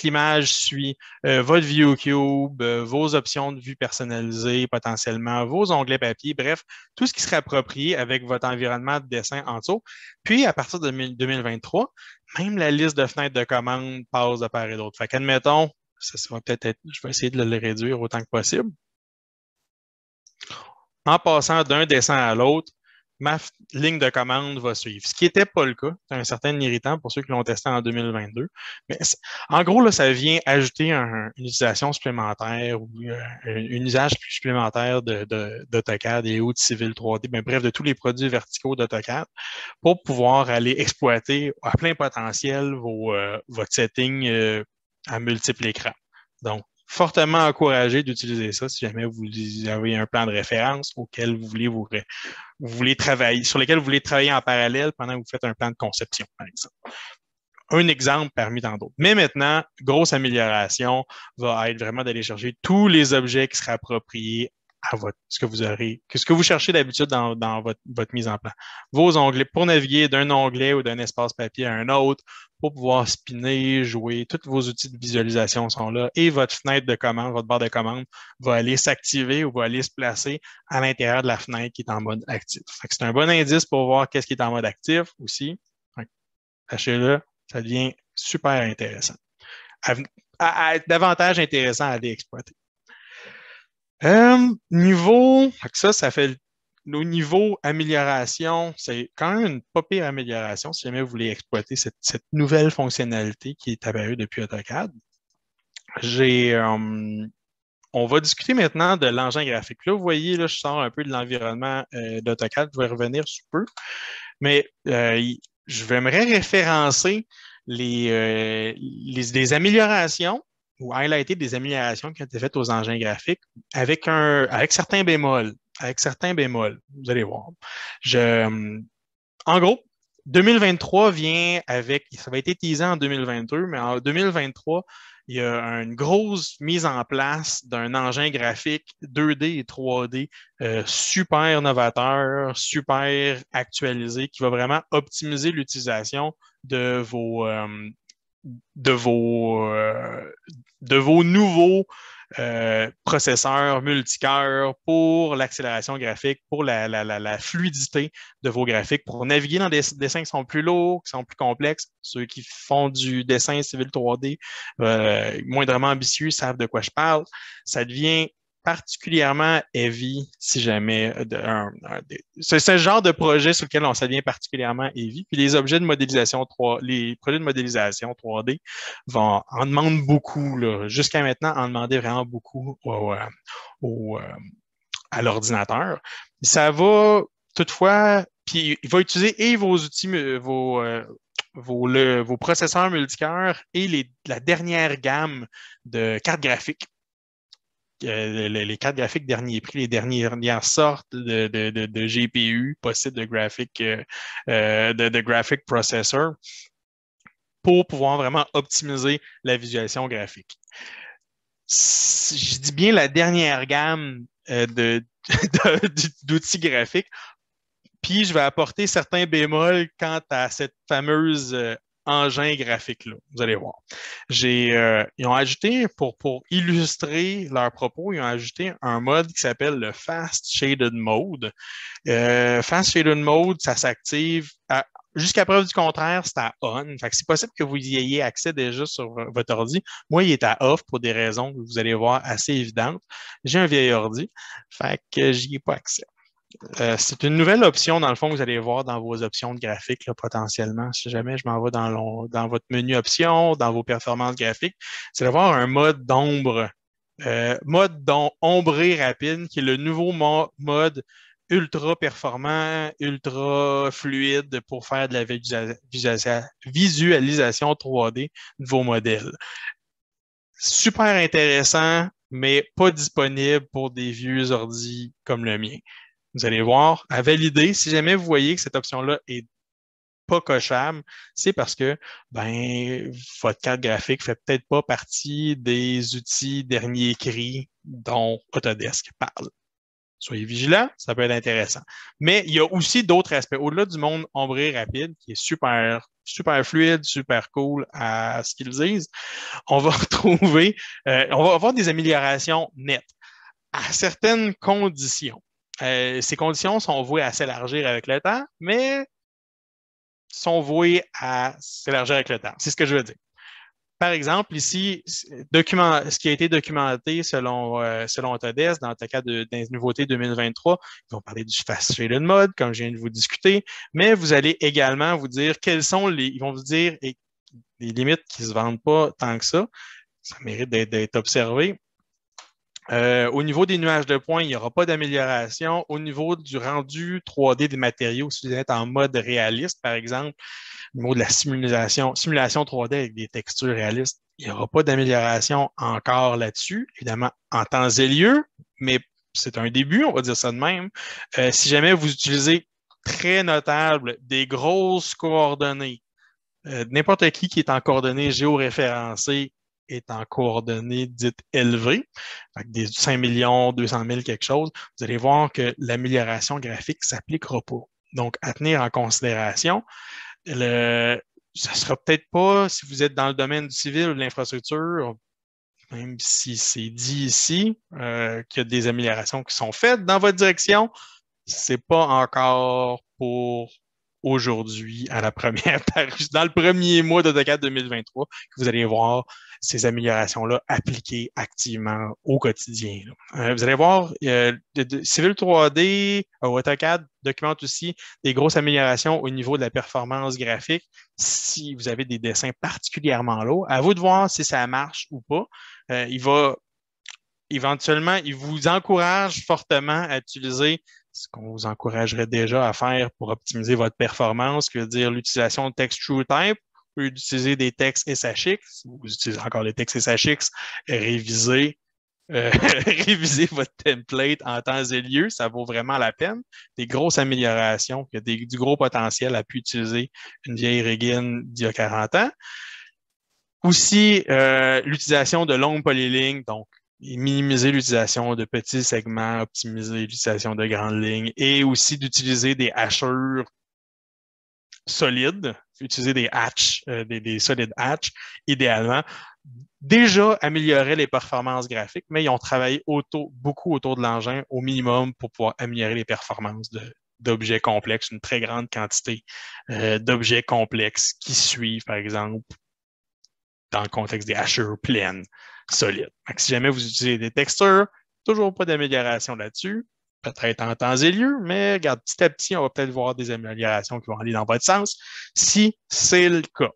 Speaker 2: l'image, suit votre view cube, vos options de vue personnalisées potentiellement, vos onglets papier, bref, tout ce qui serait approprié avec votre environnement de dessin en dessous. Puis, à partir de 2023, même la liste de fenêtres de commande passe de part et d'autre. Fait qu'admettons, ça va peut-être être, je vais essayer de le réduire autant que possible. En passant d'un dessin à l'autre, ma ligne de commande va suivre. Ce qui n'était pas le cas. C'est un certain irritant pour ceux qui l'ont testé en 2022. Mais en gros, là, ça vient ajouter une utilisation supplémentaire ou un usage supplémentaire d'AutoCAD et ou de Civil 3D, mais bref, de tous les produits verticaux d'AutoCAD pour pouvoir aller exploiter à plein potentiel votre setting à multiples écrans. Donc, fortement encouragé d'utiliser ça si jamais vous avez un plan de référence auquel vous voulez travailler, sur lequel vous voulez travailler en parallèle pendant que vous faites un plan de conception, par exemple. Un exemple parmi tant d'autres. Mais maintenant, grosse amélioration va être vraiment d'aller chercher tous les objets qui seraient appropriés à ce que vous cherchez d'habitude dans votre mise en plan. Vos onglets, pour naviguer d'un onglet ou d'un espace papier à un autre, pour pouvoir spinner, jouer, tous vos outils de visualisation sont là et votre fenêtre de commande, votre barre de commande va aller s'activer ou va aller se placer à l'intérieur de la fenêtre qui est en mode actif. C'est un bon indice pour voir qu'est-ce qui est en mode actif aussi. Sachez-le, ça devient super intéressant. Davantage intéressant à aller exploiter. Ça fait au niveau amélioration, c'est quand même une pas pire amélioration si jamais vous voulez exploiter cette nouvelle fonctionnalité qui est apparue depuis AutoCAD. On va discuter maintenant de l'engin graphique. Là, vous voyez, là, je sors un peu de l'environnement d'AutoCAD, je vais revenir sous peu, mais je vais me référencer les améliorations ou highlighter des améliorations qui ont été faites aux engins graphiques avec certains bémols. Vous allez voir. En gros, 2023 ça va être teasé en 2022, mais en 2023, il y a une grosse mise en place d'un engin graphique 2D et 3D super novateur, super actualisé, qui va vraiment optimiser l'utilisation de vos nouveaux processeurs multicœurs pour l'accélération graphique, pour la fluidité de vos graphiques, pour naviguer dans des dessins qui sont plus lourds, qui sont plus complexes. Ceux qui font du dessin civil 3D moindrement ambitieux savent de quoi je parle. Ça devient particulièrement heavy si jamais c'est ce genre de projet sur lequel ça devient particulièrement heavy. Puis les projets de modélisation 3D en demandent beaucoup, là. Jusqu'à maintenant, en demandaient vraiment beaucoup à l'ordinateur. Ça va toutefois, puis il va utiliser et vos outils, vos processeurs multicœurs et la dernière gamme de cartes graphiques. Les cartes graphiques dernier prix, les dernières sortes de GPU possibles de graphic processor pour pouvoir vraiment optimiser la visualisation graphique. Je dis bien la dernière gamme d'outils graphiques, puis je vais apporter certains bémols quant à cette fameuse engin graphique-là. Vous allez voir. Ils ont ajouté, pour illustrer leurs propos, ils ont ajouté un mode qui s'appelle le Fast Shaded Mode. Fast Shaded Mode, ça s'active jusqu'à preuve du contraire, c'est à on. Fait que c'est possible que vous y ayez accès déjà sur votre ordi. Moi, il est à off pour des raisons que vous allez voir assez évidentes. J'ai un vieil ordi, fait que j'y ai pas accès. C'est une nouvelle option, dans le fond, que vous allez voir dans vos options de graphique, là, potentiellement. Si jamais je m'en vais dans votre menu options, dans vos performances graphiques, c'est d'avoir un mode d'ombre, ombré rapide, qui est le nouveau mode ultra performant, ultra fluide pour faire de la visualisation 3D de vos modèles. Super intéressant, mais pas disponible pour des vieux ordis comme le mien. Vous allez voir, à valider, si jamais vous voyez que cette option-là est pas cochable, c'est parce que votre carte graphique fait peut-être pas partie des outils dernier cri dont Autodesk parle. Soyez vigilants, ça peut être intéressant. Mais il y a aussi d'autres aspects. Au-delà du monde ombré rapide, qui est super, super fluide, super cool à ce qu'ils disent, on va retrouver, on va avoir des améliorations nettes à certaines conditions. Ces conditions sont vouées à s'élargir avec le temps, mais sont vouées à s'élargir avec le temps. C'est ce que je veux dire. Par exemple, ici, ce qui a été documenté selon Autodesk dans le cas des nouveautés 2023, ils vont parler du Fast Shaded Mode, comme je viens de vous discuter, mais vous allez également vous dire ils vont vous dire les limites qui ne se vendent pas tant que ça. Ça mérite d'être observé. Au niveau des nuages de points, il n'y aura pas d'amélioration. Au niveau du rendu 3D des matériaux, si vous êtes en mode réaliste, par exemple, au niveau de la simulation 3D avec des textures réalistes, il n'y aura pas d'amélioration encore là-dessus, évidemment en temps et lieu, mais c'est un début, on va dire ça de même. Si jamais vous utilisez très notable des grosses coordonnées, n'importe qui est en coordonnées géoréférencées est en coordonnées dites élevées, fait que des 5 millions, 200 000 quelque chose, vous allez voir que l'amélioration graphique ne s'appliquera pas. Donc, à tenir en considération, ça ne sera peut-être pas, si vous êtes dans le domaine du civil ou de l'infrastructure, même si c'est dit ici qu'il y a des améliorations qui sont faites dans votre direction, c'est pas encore pour aujourd'hui à la première dans le premier mois d'AutoCAD 2023 que vous allez voir ces améliorations-là appliquées activement au quotidien. Vous allez voir, Civil 3D, AutoCAD documente aussi des grosses améliorations au niveau de la performance graphique. Si vous avez des dessins particulièrement lourds, à vous de voir si ça marche ou pas. Éventuellement, il vous encourage fortement à utiliser ce qu'on vous encouragerait déjà à faire pour optimiser votre performance, qui veut dire l'utilisation de text TrueType, ou d'utiliser des textes SHX, ou vous utilisez encore des textes SHX, réviser réviser votre template en temps et lieu, ça vaut vraiment la peine. Des grosses améliorations, il y a du gros potentiel à pu utiliser une vieille Regin d'il y a 40 ans. Aussi, l'utilisation de longues polylignes, donc minimiser l'utilisation de petits segments, optimiser l'utilisation de grandes lignes et aussi d'utiliser des hachures solides, utiliser des hatches, des solides hatches, idéalement. Déjà améliorer les performances graphiques, mais ils ont travaillé beaucoup autour de l'engin au minimum pour pouvoir améliorer les performances d'objets complexes, une très grande quantité d'objets complexes qui suivent, par exemple, dans le contexte des hachures pleines, solides. Donc, si jamais vous utilisez des textures, toujours pas d'amélioration là-dessus, peut-être en temps et lieu, mais regarde, petit à petit, on va peut-être voir des améliorations qui vont aller dans votre sens, si c'est le cas.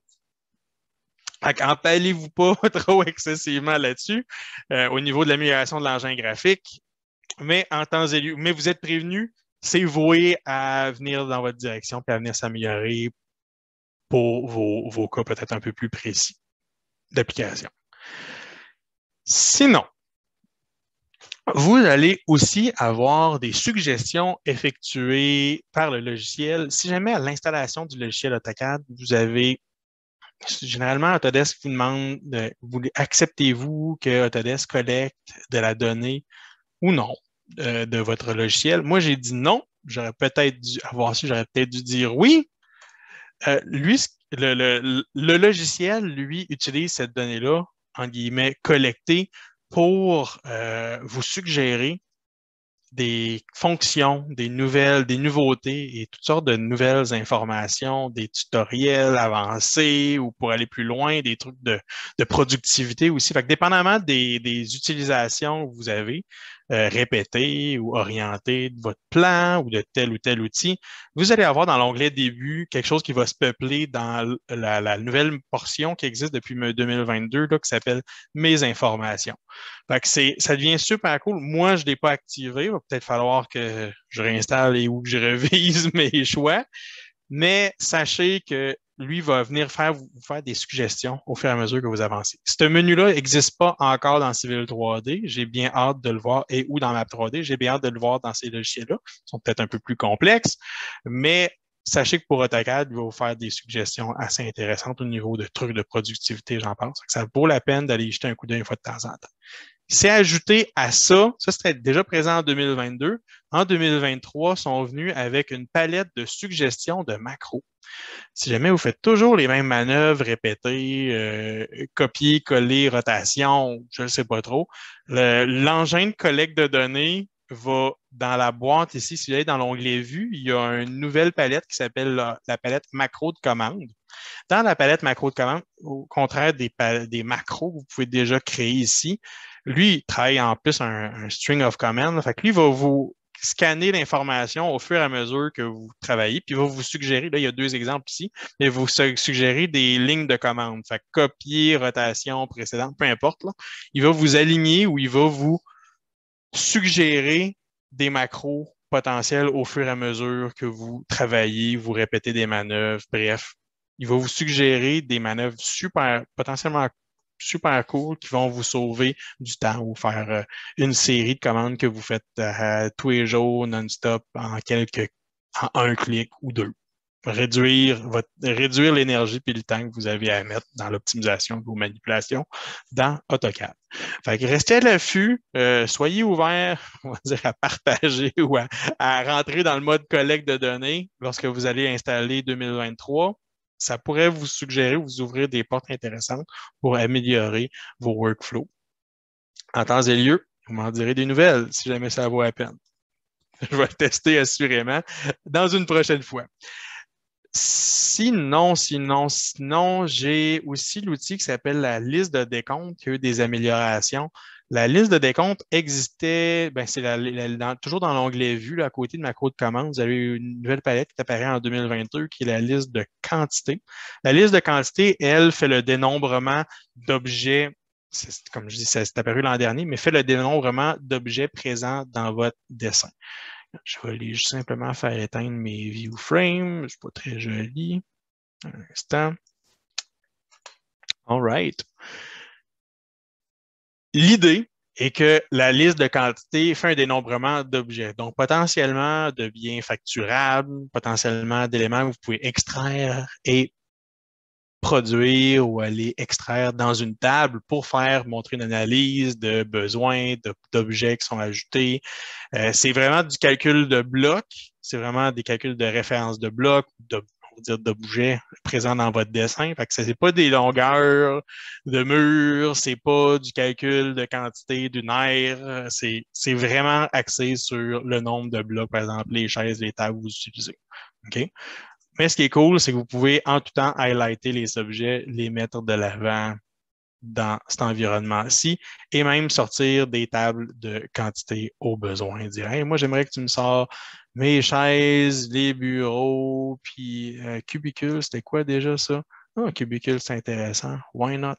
Speaker 2: Empalez-vous pas trop excessivement là-dessus au niveau de l'amélioration de l'engin graphique, mais en temps et lieu. Mais vous êtes prévenus, c'est voué à venir dans votre direction et à venir s'améliorer pour vos cas peut-être un peu plus précis d'application. Sinon, vous allez aussi avoir des suggestions effectuées par le logiciel. Si jamais à l'installation du logiciel AutoCAD, vous avez généralement Autodesk vous demande acceptez-vous que Autodesk collecte de la donnée ou non de votre logiciel. Moi, j'ai dit non. J'aurais peut-être dû avoir su, j'aurais peut-être dû dire oui. Lui, le logiciel, lui, utilise cette donnée-là, en guillemets, collectée pour vous suggérer des fonctions, des nouveautés et toutes sortes de nouvelles informations, des tutoriels avancés ou pour aller plus loin, des trucs de productivité aussi. Fait que dépendamment des utilisations que vous avez répétées ou orientées de votre plan ou ou tel outil, vous allez avoir dans l'onglet début quelque chose qui va se peupler dans la nouvelle portion qui existe depuis 2022 là, qui s'appelle Mes informations. Fait que ça devient super cool. Moi, je ne l'ai pas activé. Il va peut-être falloir que je réinstalle et ou que je révise mes choix. Mais sachez que lui va venir vous faire des suggestions au fur et à mesure que vous avancez. Ce menu-là n'existe pas encore dans Civil 3D. J'ai bien hâte de le voir ou dans Map 3D. J'ai bien hâte de le voir dans ces logiciels-là. Ils sont peut-être un peu plus complexes, mais sachez que pour AutoCAD, il va vous faire des suggestions assez intéressantes au niveau de trucs de productivité, j'en pense. Ça vaut la peine d'aller y jeter un coup d'œil une fois de temps en temps. C'est ajouté à ça c'était déjà présent en 2022. En 2023, ils sont venus avec une palette de suggestions de macros. Si jamais vous faites toujours les mêmes manœuvres répétées, copier, coller, rotation, je ne sais pas trop, l'engin de collecte de données va dans la boîte ici, si vous allez dans l'onglet Vue, il y a une nouvelle palette qui s'appelle la palette macro de commande. Dans la palette macro de commande, au contraire des macros que vous pouvez déjà créer ici, lui, il travaille en plus un string of command. Fait que lui, il va vous scanner l'information au fur et à mesure que vous travaillez, puis il va vous suggérer, là, il y a 2 exemples ici, il va vous suggérer des lignes de commande. Fait que copier, rotation, précédente, peu importe. Là. Il va vous aligner ou il va vous suggérer des macros potentiels au fur et à mesure que vous travaillez, vous répétez des manœuvres, bref. Il va vous suggérer des manœuvres potentiellement super cool qui vont vous sauver du temps ou faire une série de commandes que vous faites tous les jours non-stop en un clic ou 2. réduire l'énergie et le temps que vous avez à mettre dans l'optimisation de vos manipulations dans AutoCAD. Fait que restez à l'affût, soyez ouverts, on va dire, à partager ou à rentrer dans le mode collecte de données lorsque vous allez installer 2023. Ça pourrait vous suggérer, vous ouvrir des portes intéressantes pour améliorer vos workflows. En temps et lieu, vous m'en direz des nouvelles si jamais ça vaut la peine. Je vais le tester assurément dans une prochaine fois. Sinon, j'ai aussi l'outil qui s'appelle la liste de décompte qui a eu des améliorations. La liste de décompte existait, c'est toujours dans l'onglet Vue, là, à côté de macro de commande. Vous avez une nouvelle palette qui apparaît en 2022 qui est la liste de quantité. La liste de quantité, elle, fait le dénombrement d'objets. Comme je dis, c'est apparu l'an dernier, mais fait le dénombrement d'objets présents dans votre dessin. Je vais aller simplement faire éteindre mes view frames. C'est pas très joli. Un instant. All right. L'idée est que la liste de quantité fait un dénombrement d'objets. Donc, potentiellement de biens facturables, potentiellement d'éléments que vous pouvez extraire et produire ou aller extraire dans une table pour faire montrer une analyse de besoins, d'objets qui sont ajoutés. C'est vraiment du calcul de blocs, c'est vraiment des calculs de référence de blocs, on va dire d'objets présents dans votre dessin. Fait que ce n'est pas des longueurs de murs, c'est pas du calcul de quantité d'une aire, c'est vraiment axé sur le nombre de blocs, par exemple les chaises, les tables que vous utilisez. OK? Mais ce qui est cool, c'est que vous pouvez en tout temps highlighter les objets, les mettre de l'avant dans cet environnement-ci et même sortir des tables de quantité au besoin. Dire, hey, moi, j'aimerais que tu me sors mes chaises, les bureaux, puis cubicule, c'était quoi déjà ça? Ah, cubicule, c'est intéressant. Why not?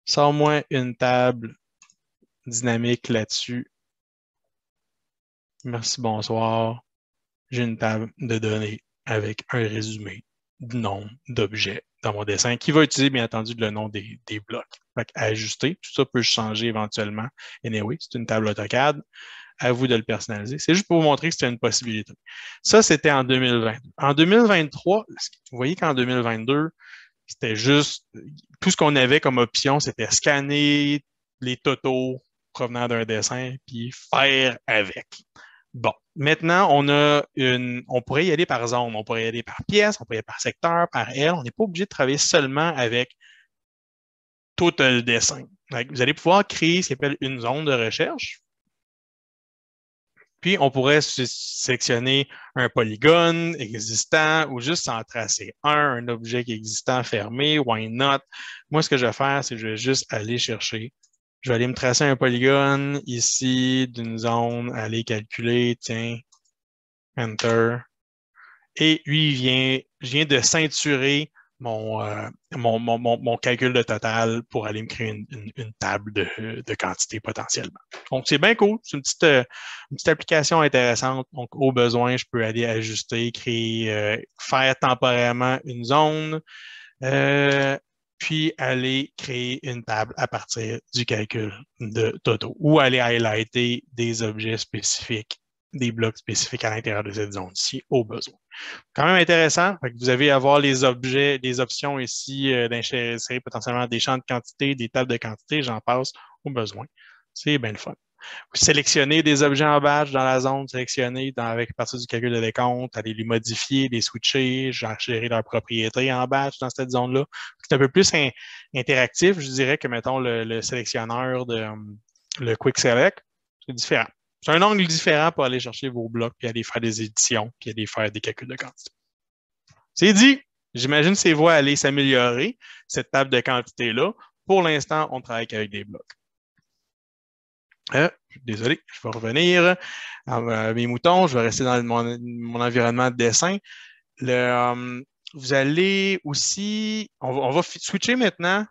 Speaker 2: Sors-moi une table dynamique là-dessus. Merci, bonsoir. J'ai une table de données avec un résumé du nombre d'objets dans mon dessin qui va utiliser, bien entendu, le nom des blocs. Fait à ajuster, tout ça peut changer éventuellement. Anyway, c'est une table AutoCAD. À vous de le personnaliser. C'est juste pour vous montrer que c'était une possibilité. Ça, c'était en 2020. En 2023, vous voyez qu'en 2022, c'était juste, tout ce qu'on avait comme option, c'était scanner les totaux provenant d'un dessin, puis faire avec. Bon, maintenant, on pourrait y aller par zone, on pourrait y aller par pièce, on pourrait y aller par secteur, par aile. On n'est pas obligé de travailler seulement avec tout le dessin. Donc, vous allez pouvoir créer ce qu'on appelle une zone de recherche. Puis, on pourrait sélectionner un polygone existant ou juste en tracer un objet qui est existant fermé, why not? Moi, ce que je vais faire, c'est que je vais juste aller chercher. Je vais aller me tracer un polygone ici d'une zone, aller calculer, tiens, Enter. Et lui, je viens de ceinturer mon calcul de total pour aller me créer une table de quantité potentiellement. Donc, c'est bien cool. C'est une petite application intéressante. Donc, au besoin, je peux aller ajuster, créer, faire temporairement une zone, puis aller créer une table à partir du calcul de totaux ou aller highlighter des objets spécifiques, des blocs spécifiques à l'intérieur de cette zone-ci au besoin. Quand même intéressant. Fait que vous avez à voir les objets, les options ici d'insérer potentiellement des champs de quantité, des tables de quantité, j'en passe au besoin. C'est bien le fun. Vous sélectionnez des objets en batch dans la zone, sélectionner avec à partir du calcul de décompte, aller les modifier, les switcher, gérer leurs propriétés en batch dans cette zone-là. C'est un peu plus interactif, je dirais, que, mettons, le sélectionneur le Quick Select. C'est différent. C'est un angle différent pour aller chercher vos blocs, puis aller faire des éditions, puis aller faire des calculs de quantité. C'est dit. J'imagine que ces voies aller s'améliorer, cette table de quantité-là. Pour l'instant, on travaille qu'avec des blocs. Désolé, je vais revenir à mes moutons. Je vais rester dans mon environnement de dessin. Vous allez aussi... On va switcher maintenant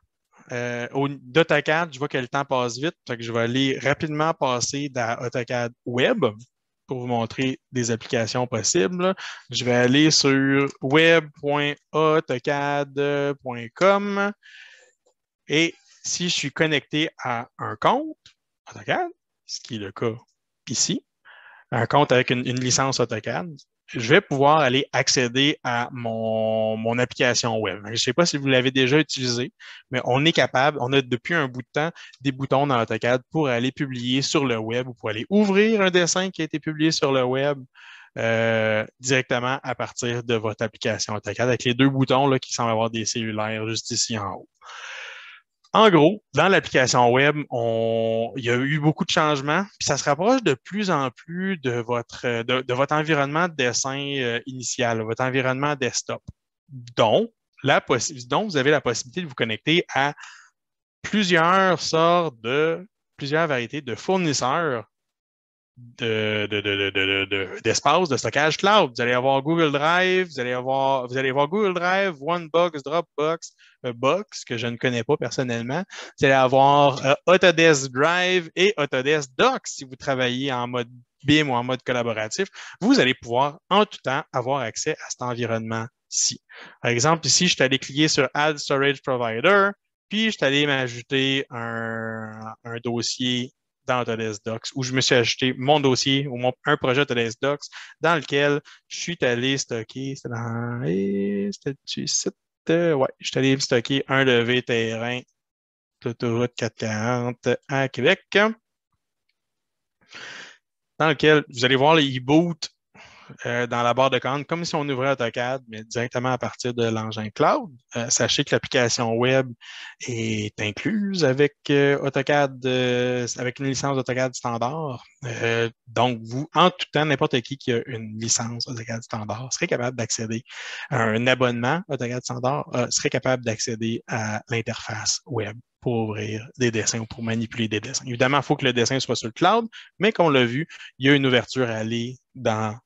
Speaker 2: au d'AutoCAD. Je vois que le temps passe vite. Donc je vais aller rapidement passer dans AutoCAD Web pour vous montrer des applications possibles. Je vais aller sur web.autocad.com et si je suis connecté à un compte AutoCAD, ce qui est le cas ici, un compte avec une licence AutoCAD, je vais pouvoir aller accéder à mon application web. Je ne sais pas si vous l'avez déjà utilisé, mais on est capable, on a depuis un bout de temps des boutons dans AutoCAD pour aller publier sur le web ou pour aller ouvrir un dessin qui a été publié sur le web directement à partir de votre application AutoCAD avec les deux boutons là, qui semblent avoir des cellulaires juste ici en haut. En gros, dans l'application web, il y a eu beaucoup de changements, puis ça se rapproche de plus en plus de votre environnement de dessin initial, votre environnement desktop, dont vous avez la possibilité de vous connecter à plusieurs variétés de fournisseurs d'espace de stockage cloud. Vous allez avoir Google Drive, vous allez avoir Google Drive, OneBox, Dropbox, Box, que je ne connais pas personnellement. Vous allez avoir Autodesk Drive et Autodesk Docs si vous travaillez en mode BIM ou en mode collaboratif. Vous allez pouvoir en tout temps avoir accès à cet environnement-ci. Par exemple, ici, je suis allé cliquer sur Add Storage Provider, puis je suis allé m'ajouter un dossier dans Autodesk Docs, où je me suis ajouté mon dossier ou un projet Autodesk Docs dans lequel je suis allé stocker, ouais, je suis allé stocker un levé terrain d'autoroute 440 à Québec, dans lequel vous allez voir les e-boot dans la barre de commande, comme si on ouvrait AutoCAD, mais directement à partir de l'engin cloud. Sachez que l'application web est incluse avec AutoCAD, avec une licence AutoCAD standard. Donc, vous, en tout temps, n'importe qui a une licence AutoCAD standard serait capable d'accéder à un abonnement AutoCAD standard, serait capable d'accéder à l'interface web pour ouvrir des dessins ou pour manipuler des dessins. Évidemment, il faut que le dessin soit sur le cloud, mais comme on l'a vu, il y a une ouverture à aller dans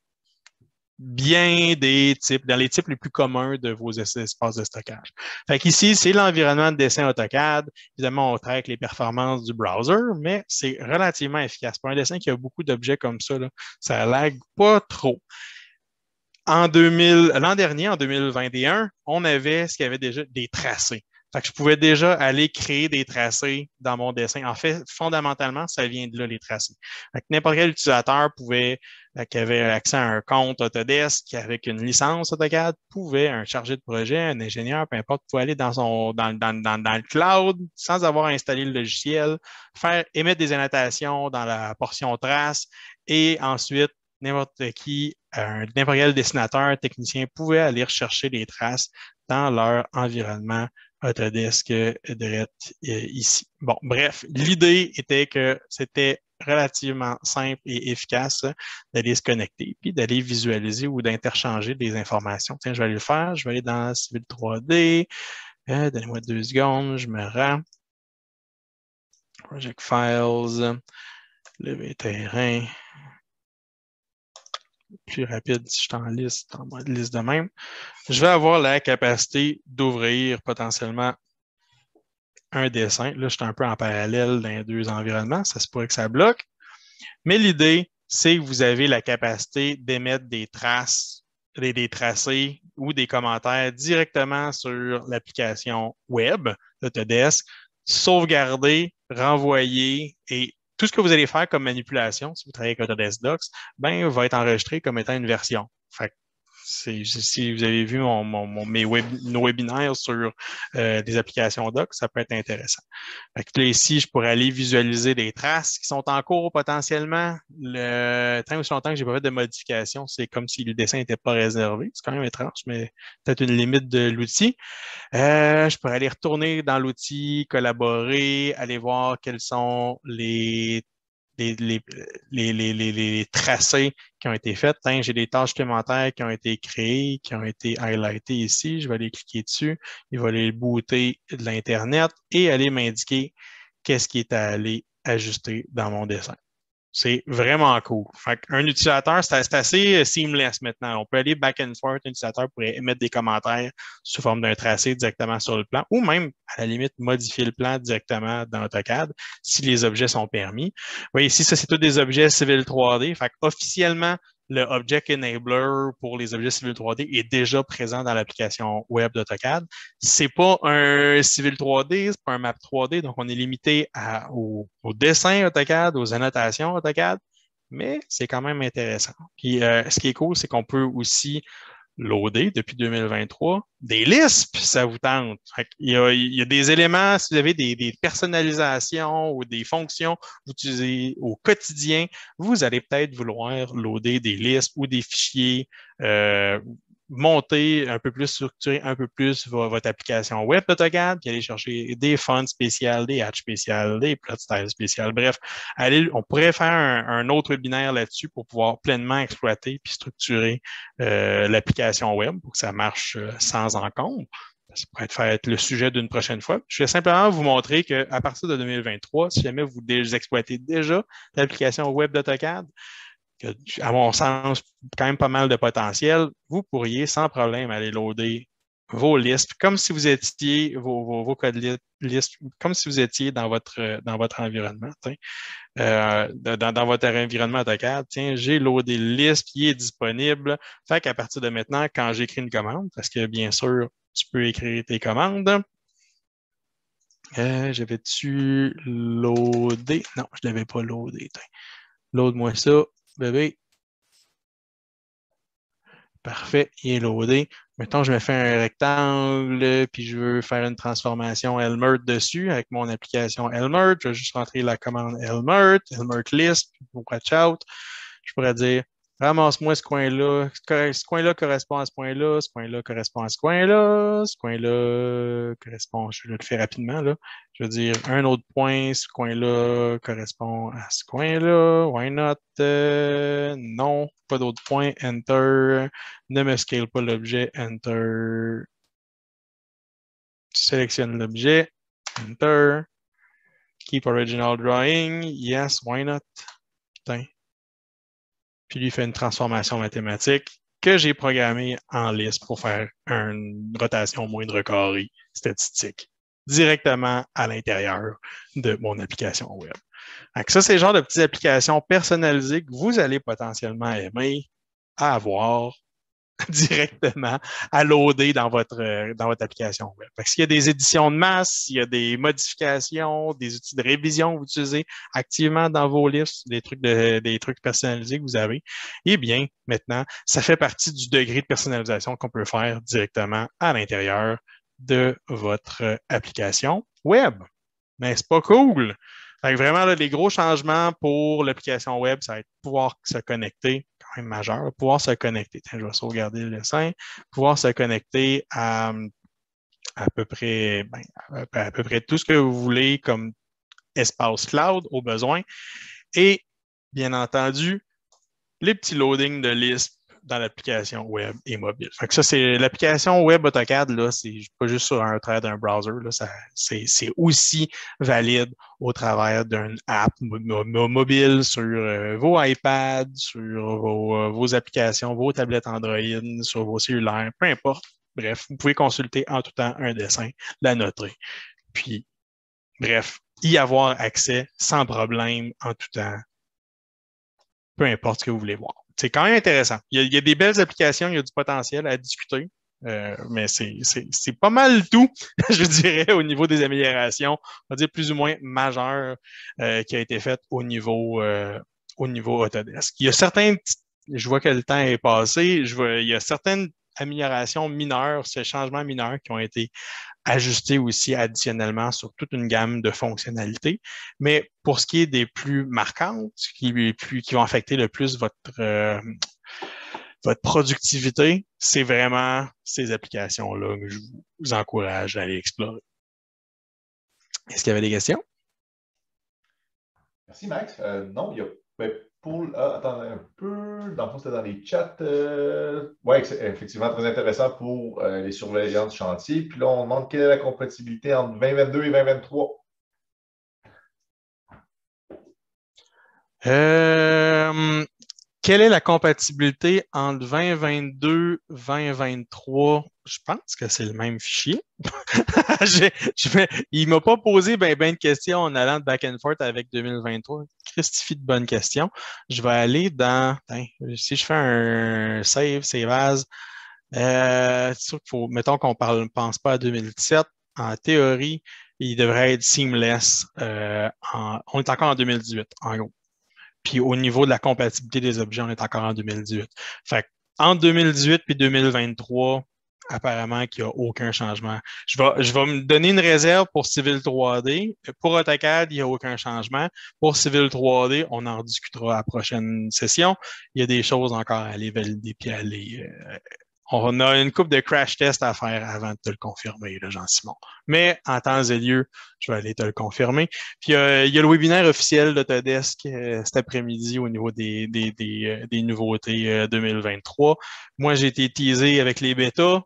Speaker 2: bien des types, dans les types les plus communs de vos espaces de stockage. Fait qu'ici, c'est l'environnement de dessin AutoCAD. Évidemment, on travaille avec les performances du browser, mais c'est relativement efficace. Pour un dessin qui a beaucoup d'objets comme ça, là, ça lag pas trop. L'an dernier, en 2021, on avait ce qu'il y avait déjà des tracés. Fait que je pouvais déjà aller créer des tracés dans mon dessin. En fait, fondamentalement, ça vient de là, les tracés. Fait que n'importe quel utilisateur qui avait accès à un compte Autodesk avec une licence AutoCAD, un chargé de projet, un ingénieur, peu importe, pouvait aller dans le cloud sans avoir installé le logiciel, émettre des annotations dans la portion trace et ensuite n'importe quel dessinateur, technicien pouvait aller rechercher les traces dans leur environnement Autodesk ici. Bon, bref, l'idée était que c'était relativement simple et efficace d'aller se connecter puis d'aller visualiser ou d'interchanger des informations. Tiens, je vais aller le faire. Je vais aller dans Civil 3D. Donnez-moi 2 secondes. Je me rends. Project Files. Levé terrain. Plus rapide si je suis en mode liste de même. Je vais avoir la capacité d'ouvrir potentiellement un dessin. Là, je suis un peu en parallèle dans les deux environnements. Ça se pourrait que ça bloque. Mais l'idée, c'est que vous avez la capacité d'émettre des traces, des tracés ou des commentaires directement sur l'application web d'Autodesk, sauvegarder, renvoyer et tout ce que vous allez faire comme manipulation, si vous travaillez avec Autodesk Docs, va être enregistré comme étant une version. Fait si vous avez vu nos webinaires sur des applications doc, ça peut être intéressant. Fait que là, ici, je pourrais aller visualiser des traces qui sont en cours potentiellement. Tant aussi longtemps que je n'ai pas fait de modification, c'est comme si le dessin n'était pas réservé. C'est quand même étrange, mais peut-être une limite de l'outil. Je pourrais aller retourner dans l'outil, collaborer, aller voir quels sont les tracés qui ont été faits. J'ai des tâches supplémentaires qui ont été créées, qui ont été highlightées ici. Je vais aller cliquer dessus. Il va aller booter de l'Internet et aller m'indiquer qu'est-ce qui est à aller ajuster dans mon dessin. C'est vraiment cool. Fait un utilisateur, c'est assez seamless maintenant. On peut aller back and forth. Un utilisateur pourrait émettre des commentaires sous forme d'un tracé directement sur le plan ou même, à la limite, modifier le plan directement dans AutoCAD si les objets sont permis. Vous voyez ici, ça, c'est tous des objets Civil 3D. Fait officiellement, le Object Enabler pour les objets Civil 3D est déjà présent dans l'application web d'AutoCAD. C'est pas un Civil 3D, c'est pas un Map 3D, donc on est limité au dessin AutoCAD, aux annotations AutoCAD, mais c'est quand même intéressant. Puis, ce qui est cool, c'est qu'on peut aussi loader depuis 2023 des listes, puis ça vous tente. Il y a des éléments, si vous avez des personnalisations ou des fonctions que vous utilisez au quotidien, vous allez peut-être vouloir loader des listes ou des fichiers, monter un peu plus, structurer un peu plus votre application web AutoCAD, puis aller chercher des fonts spéciales, des hatches spéciales, des plot styles spéciales. Bref, on pourrait faire un autre webinaire là-dessus pour pouvoir pleinement exploiter puis structurer l'application web pour que ça marche sans encombre. Ça pourrait être le sujet d'une prochaine fois. Je vais simplement vous montrer qu'à partir de 2023, si jamais vous exploitez déjà l'application web d'AutoCAD, à mon sens, quand même pas mal de potentiel, vous pourriez sans problème aller loader vos listes, comme si vous étiez vos codes listes, comme si vous étiez dans votre environnement. Dans votre environnement AutoCAD, tiens, j'ai loadé le liste qui est disponible. Fait qu'à partir de maintenant, quand j'écris une commande, parce que bien sûr, tu peux écrire tes commandes. Je vais-tu loader? Non, je ne l'avais pas loadé. Load-moi ça, bébé. Parfait, il est loadé. Maintenant, je me fais un rectangle, puis je veux faire une transformation Elmert dessus avec mon application Elmert. Je vais juste rentrer la commande Elmert list, watch out. Je pourrais dire, ramasse-moi ce coin-là. Ce coin-là correspond à ce point-là. Ce coin-là correspond à ce coin-là. Ce coin-là correspond, je le fais rapidement, là. Je veux dire, un autre point, ce coin-là correspond à ce coin-là. Why not? Non, pas d'autre point. Enter. Ne me scale pas l'objet. Enter. Sélectionne l'objet. Enter. Keep original drawing. Yes, why not? Putain. Puis lui fait une transformation mathématique que j'ai programmée en liste pour faire une rotation moindre carré statistique directement à l'intérieur de mon application web. Donc ça, c'est le genre de petites applications personnalisées que vous allez potentiellement aimer à avoir directement à loader dans votre application web. S'il y a des éditions de masse, s'il y a des modifications, des outils de révision que vous utilisez activement dans vos listes, des trucs personnalisés que vous avez, eh bien, maintenant, ça fait partie du degré de personnalisation qu'on peut faire directement à l'intérieur de votre application web. Mais c'est pas cool! Fait que vraiment, là, les gros changements pour l'application web, ça va être pouvoir se connecter, quand même majeur, pouvoir se connecter. Tiens, je vais sauvegarder le dessin. Pouvoir se connecter à peu près, à peu près tout ce que vous voulez comme espace cloud au besoin. Et, bien entendu, les petits loadings de listes dans l'application web et mobile. Fait que ça, c'est l'application web AutoCAD, là, c'est pas juste sur un travers d'un browser, là, c'est aussi valide au travers d'une app mobile sur vos iPads, sur vos applications, vos tablettes Android, sur vos cellulaires, peu importe. Bref, vous pouvez consulter en tout temps un dessin, la noter. Puis, bref, y avoir accès sans problème en tout temps, peu importe ce que vous voulez voir. C'est quand même intéressant. Il y a des belles applications, il y a du potentiel à discuter, mais c'est pas mal tout, je dirais, au niveau des améliorations, on va dire plus ou moins majeures qui a été fait au niveau Autodesk. Il y a certains, je vois que le temps est passé, il y a certaines améliorations mineures, ces changements mineurs qui ont été ajustés aussi additionnellement sur toute une gamme de fonctionnalités. Mais pour ce qui est des plus marquantes, qui vont affecter le plus votre productivité, c'est vraiment ces applications-là que je vous encourage à aller explorer. Est-ce qu'il y avait des questions?
Speaker 1: Merci, Max. Non, il y a attendez un peu. Dans le fond, c'était dans les chats. Oui, c'est effectivement très intéressant pour les surveillants du chantier. Puis là, on demande quelle est la compatibilité entre 2022 et 2023.
Speaker 2: Quelle est la compatibilité entre 2022 et 2023? Je pense que c'est le même fichier. Il ne m'a pas posé ben de questions en allant de back and forth avec 2023. Christifie de bonnes questions. Je vais aller dans... si je fais un save as, c'est sûr qu'il faut... Mettons qu'on ne pense pas à 2017. En théorie, il devrait être seamless. On est encore en 2018, en gros. Puis au niveau de la compatibilité des objets, on est encore en 2018. Fait entre 2018 et 2023, apparemment qu'il n'y a aucun changement. Je vais me donner une réserve pour Civil 3D. Pour AutoCAD, il n'y a aucun changement. Pour Civil 3D, on en discutera à la prochaine session. Il y a des choses encore à aller valider puis à aller. On a une couple de crash tests à faire avant de te le confirmer, là, Jean-Simon. Mais en temps et lieu, je vais aller te le confirmer. Puis il y a le webinaire officiel d'Autodesk cet après-midi au niveau des nouveautés 2023. Moi, j'ai été teasé avec les bêtas.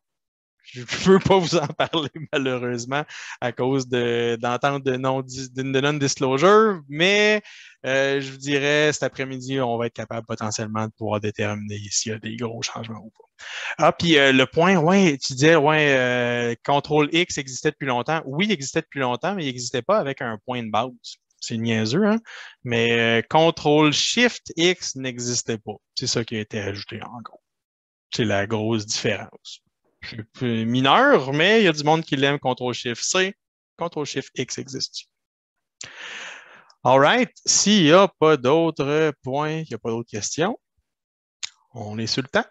Speaker 2: Je ne peux pas vous en parler malheureusement à cause d'entente de non-disclosure, mais je vous dirais cet après-midi, on va être capable potentiellement de pouvoir déterminer s'il y a des gros changements ou pas. Ah, puis le point, ouais, tu disais, ouais, Ctrl X existait depuis longtemps. Oui, il existait depuis longtemps, mais il n'existait pas avec un point de base. C'est niaiseux, hein? Mais Ctrl Shift X n'existait pas. C'est ça qui a été ajouté en gros. C'est la grosse différence. C'est mineur, mais il y a du monde qui l'aime, Ctrl-Shift-C. Ctrl-Shift-X existe. All right. S'il n'y a pas d'autres points, il n'y a pas d'autres questions, on est sur le temps.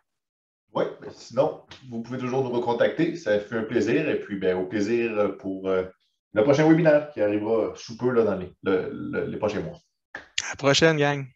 Speaker 1: Oui, sinon, vous pouvez toujours nous recontacter. Ça fait un plaisir. Et puis, ben, au plaisir pour le prochain webinaire qui arrivera sous peu là, dans les prochains mois.
Speaker 2: À la prochaine, gang.